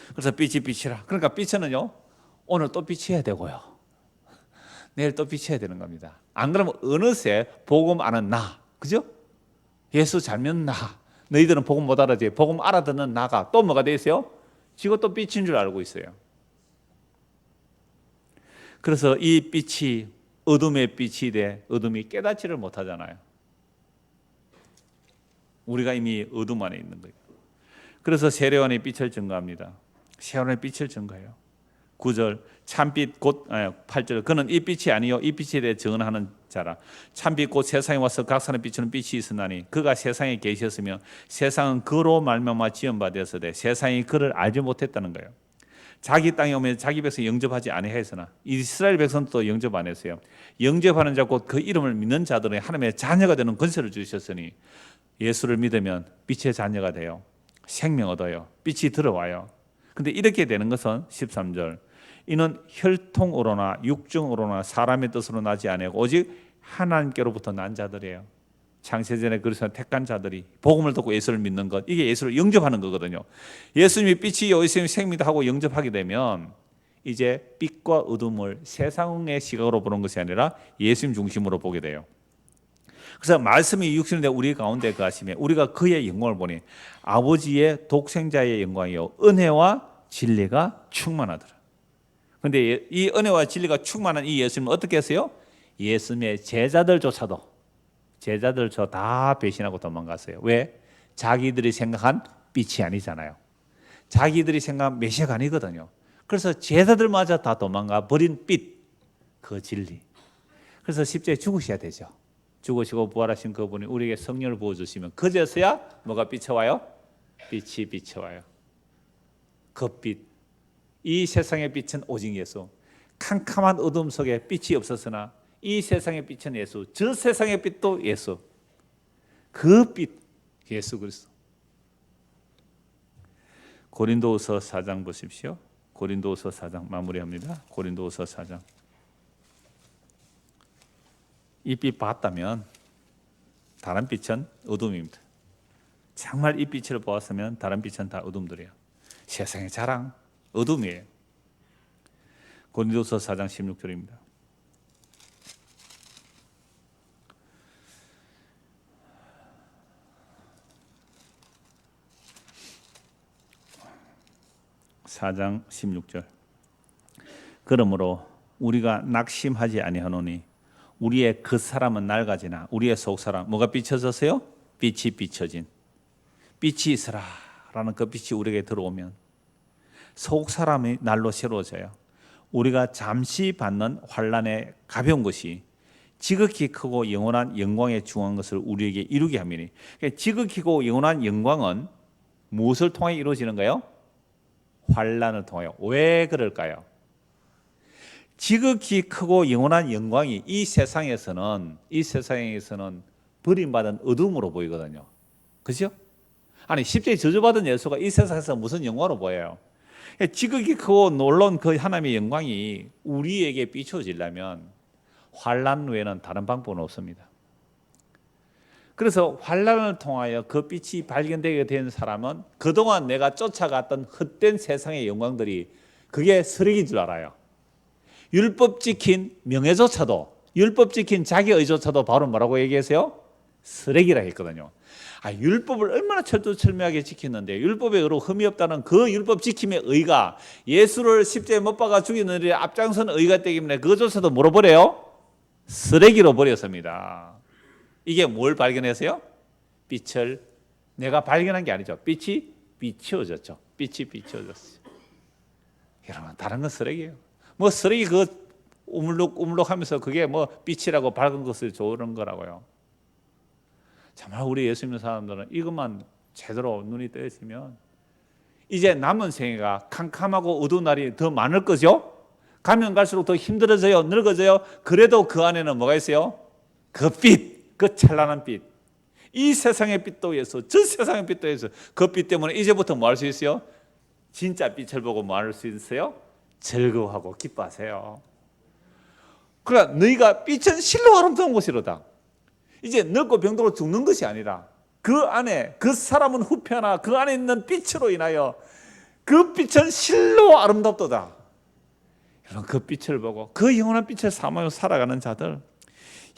그래서 빛이 빛이라. 그러니까 빛은요, 오늘 또 빛이어야 되고요, 내일 또 빛이어야 되는 겁니다. 안 그러면 어느새 복음 아는 나, 그죠? 예수 잘 믿는 나, 너희들은 복음 못 알아지, 복음 알아듣는 나가 또 뭐가 돼 있어요? 지가 또 빛인 줄 알고 있어요. 그래서 이 빛이 어둠의 빛이 돼 어둠이 깨닫지를 못하잖아요. 우리가 이미 어둠 안에 있는 거예요. 그래서 세례요한의 빛을 증거합니다. 세례요한의 빛을 증거해요. 9절 참빛 곧 8절 그는 이 빛이 아니요 이 빛에 대해 증언하는 자라. 참빛 곧 세상에 와서 각 사람 비추는 빛이 있으나니 그가 세상에 계셨으며 세상은 그로 말미암아 지음받았으되 세상이 그를 알지 못했다는 거예요. 자기 땅에 오면 자기 백성 영접하지 아니하였으나 이스라엘 백성도 영접 안 했어요. 영접하는 자 곧 그 이름을 믿는 자들은 하나님의 자녀가 되는 권세를 주셨으니 예수를 믿으면 빛의 자녀가 돼요. 생명 얻어요. 빛이 들어와요. 근데 이렇게 되는 것은 13절 이는 혈통으로나 육정으로나 사람의 뜻으로 나지 아니하고 오직 하나님께로부터 난 자들이에요. 창세전에 그래서 택한 자들이 복음을 듣고 예수를 믿는 것, 이게 예수를 영접하는 거거든요. 예수님이 빛이 예수님이 생명이다 하고 영접하게 되면 이제 빛과 어둠을 세상의 시각으로 보는 것이 아니라 예수님 중심으로 보게 돼요. 그래서 말씀이 육신이 되어 우리 가운데 거하시며 우리가 그의 영광을 보니 아버지의 독생자의 영광이요 은혜와 진리가 충만하더라. 그런데 이 은혜와 진리가 충만한 이 예수님은 어떻게 했어요? 예수님의 제자들조차도 다 배신하고 도망갔어요. 왜? 자기들이 생각한 빛이 아니잖아요. 자기들이 생각한 메시아가 아니거든요. 그래서 제자들마저 다 도망가 버린 빛, 그 진리. 그래서 십자가에 죽으셔야 되죠. 죽으시고 부활하신 그분이 우리에게 성령을 부어주시면 그제서야 뭐가 비쳐와요? 빛이 비쳐와요. 그 빛. 이 세상의 빛은 오직 예수. 캄캄한 어둠 속에 빛이 없었으나 이 세상의 빛은 예수. 저 세상의 빛도 예수. 그 빛, 예수 그리스도. 고린도후서 4장 보십시오. 고린도후서 4장 마무리합니다. 고린도후서 4장. 이 빛 봤다면 다른 빛은 어둠입니다. 정말 이 빛을 보았으면 다른 빛은 다 어둠들이에요. 세상의 자랑, 어둠이에요. 고린도서 4장 16절입니다. (4장 16절) 그러므로 우리가 낙심하지 아니하노니 우리의 그 사람은 낡아지나 우리의 속사람 뭐가 비춰졌어요? 빛이 비춰진 빛이 있으라라는 그 빛이 우리에게 들어오면 속사람이 날로 새로워져요. 우리가 잠시 받는 환난의 가벼운 것이 지극히 크고 영원한 영광에 중한 것을 우리에게 이루게 함이니 그러니까 지극히 크고 영원한 영광은 무엇을 통해 이루어지는가요? 환난을 통하여. 왜 그럴까요? 지극히 크고 영원한 영광이 이 세상에서는 버림받은 어둠으로 보이거든요. 그죠? 아니 십자가에 저주받은 예수가 이 세상에서 무슨 영광으로 보여요? 지극히 크고 놀라운 그 하나님의 영광이 우리에게 비춰지려면 환난 외에는 다른 방법은 없습니다. 그래서 환난을 통하여 그 빛이 발견되게 된 사람은 그동안 내가 쫓아갔던 헛된 세상의 영광들이 그게 쓰레기인 줄 알아요. 율법 지킨 명예조차도, 율법 지킨 자기의조차도 바로 뭐라고 얘기했어요? 쓰레기라 했거든요. 율법을 얼마나 철두철미하게 지켰는데 율법에 의로 흠이 없다는 그 율법 지킴의 의가 예수를 십자가에 못 박아 죽이는 일에 앞장선 의가 되기 때문에 그것조차도 뭐로 버려요? 쓰레기로 버렸습니다. 이게 뭘 발견했어요? 빛을 내가 발견한 게 아니죠. 빛이 비추어졌죠. 빛이 비추어졌어요. 여러분 다른 건 쓰레기예요. 뭐 쓰레기 그 우물룩 하면서 그게 뭐 빛이라고 밝은 것을 좋은 거라고요. 정말 우리 예수 믿는 사람들은 이것만 제대로 눈이 뜨였으면 이제 남은 생애가 캄캄하고 어두운 날이 더 많을 거죠. 가면 갈수록 더 힘들어져요. 늙어져요. 그래도 그 안에는 뭐가 있어요? 그 빛, 그 찬란한 빛. 이 세상의 빛도 예수, 저 세상의 빛도 예수. 그 빛 때문에 이제부터 뭐 할 수 있어요? 진짜 빛을 보고 뭐 할 수 있어요? 즐거워하고 기뻐하세요. 그러나 너희가 빛은 실로 아름다운 곳이로다. 이제 늙고 병들고 죽는 것이 아니라 그 안에 그 사람은 후패하나 그 안에 있는 빛으로 인하여 그 빛은 실로 아름답도다. 여러분 그 빛을 보고 그 영원한 빛을 삼아 살아가는 자들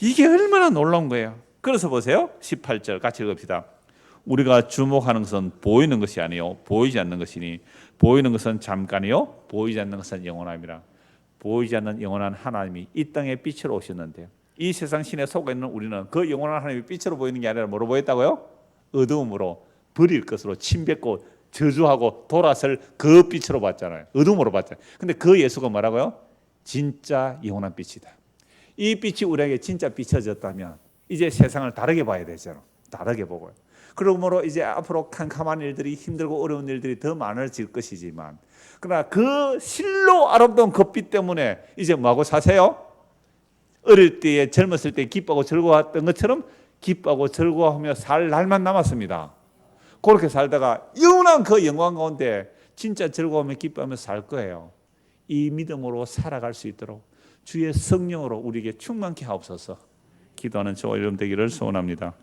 이게 얼마나 놀라운 거예요. 그래서 보세요. 18절 같이 읽읍시다. 우리가 주목하는 것은 보이는 것이 아니요 보이지 않는 것이니 보이는 것은 잠깐이요 보이지 않는 것은 영원함이라. 보이지 않는 영원한 하나님이 이 땅에 빛으로 오셨는데 이 세상 신에 속에 있는 우리는 그 영원한 하나님이 빛으로 보이는 게 아니라 뭐로 보였다고요? 어두움으로 버릴 것으로 침뱉고 저주하고 돌아설 그 빛으로 봤잖아요. 어둠으로 봤잖아요. 근데 그 예수가 뭐라고요? 진짜 영원한 빛이다. 이 빛이 우리에게 진짜 비춰졌다면 이제 세상을 다르게 봐야 되잖아. 다르게 보고요. 그러므로 이제 앞으로 캄캄한 일들이, 힘들고 어려운 일들이 더 많아질 것이지만, 그러나 그 실로 아름다운 그 빛 때문에 이제 뭐하고 사세요? 어릴 때에, 젊었을 때 기뻐하고 즐거워했던 것처럼 기뻐하고 즐거워하며 살 날만 남았습니다. 그렇게 살다가 영원한 그 영광 가운데 진짜 즐거워하며 기뻐하며 살 거예요. 이 믿음으로 살아갈 수 있도록 주의 성령으로 우리에게 충만케 하옵소서. 기도하는 저와 여러분 되기를 소원합니다.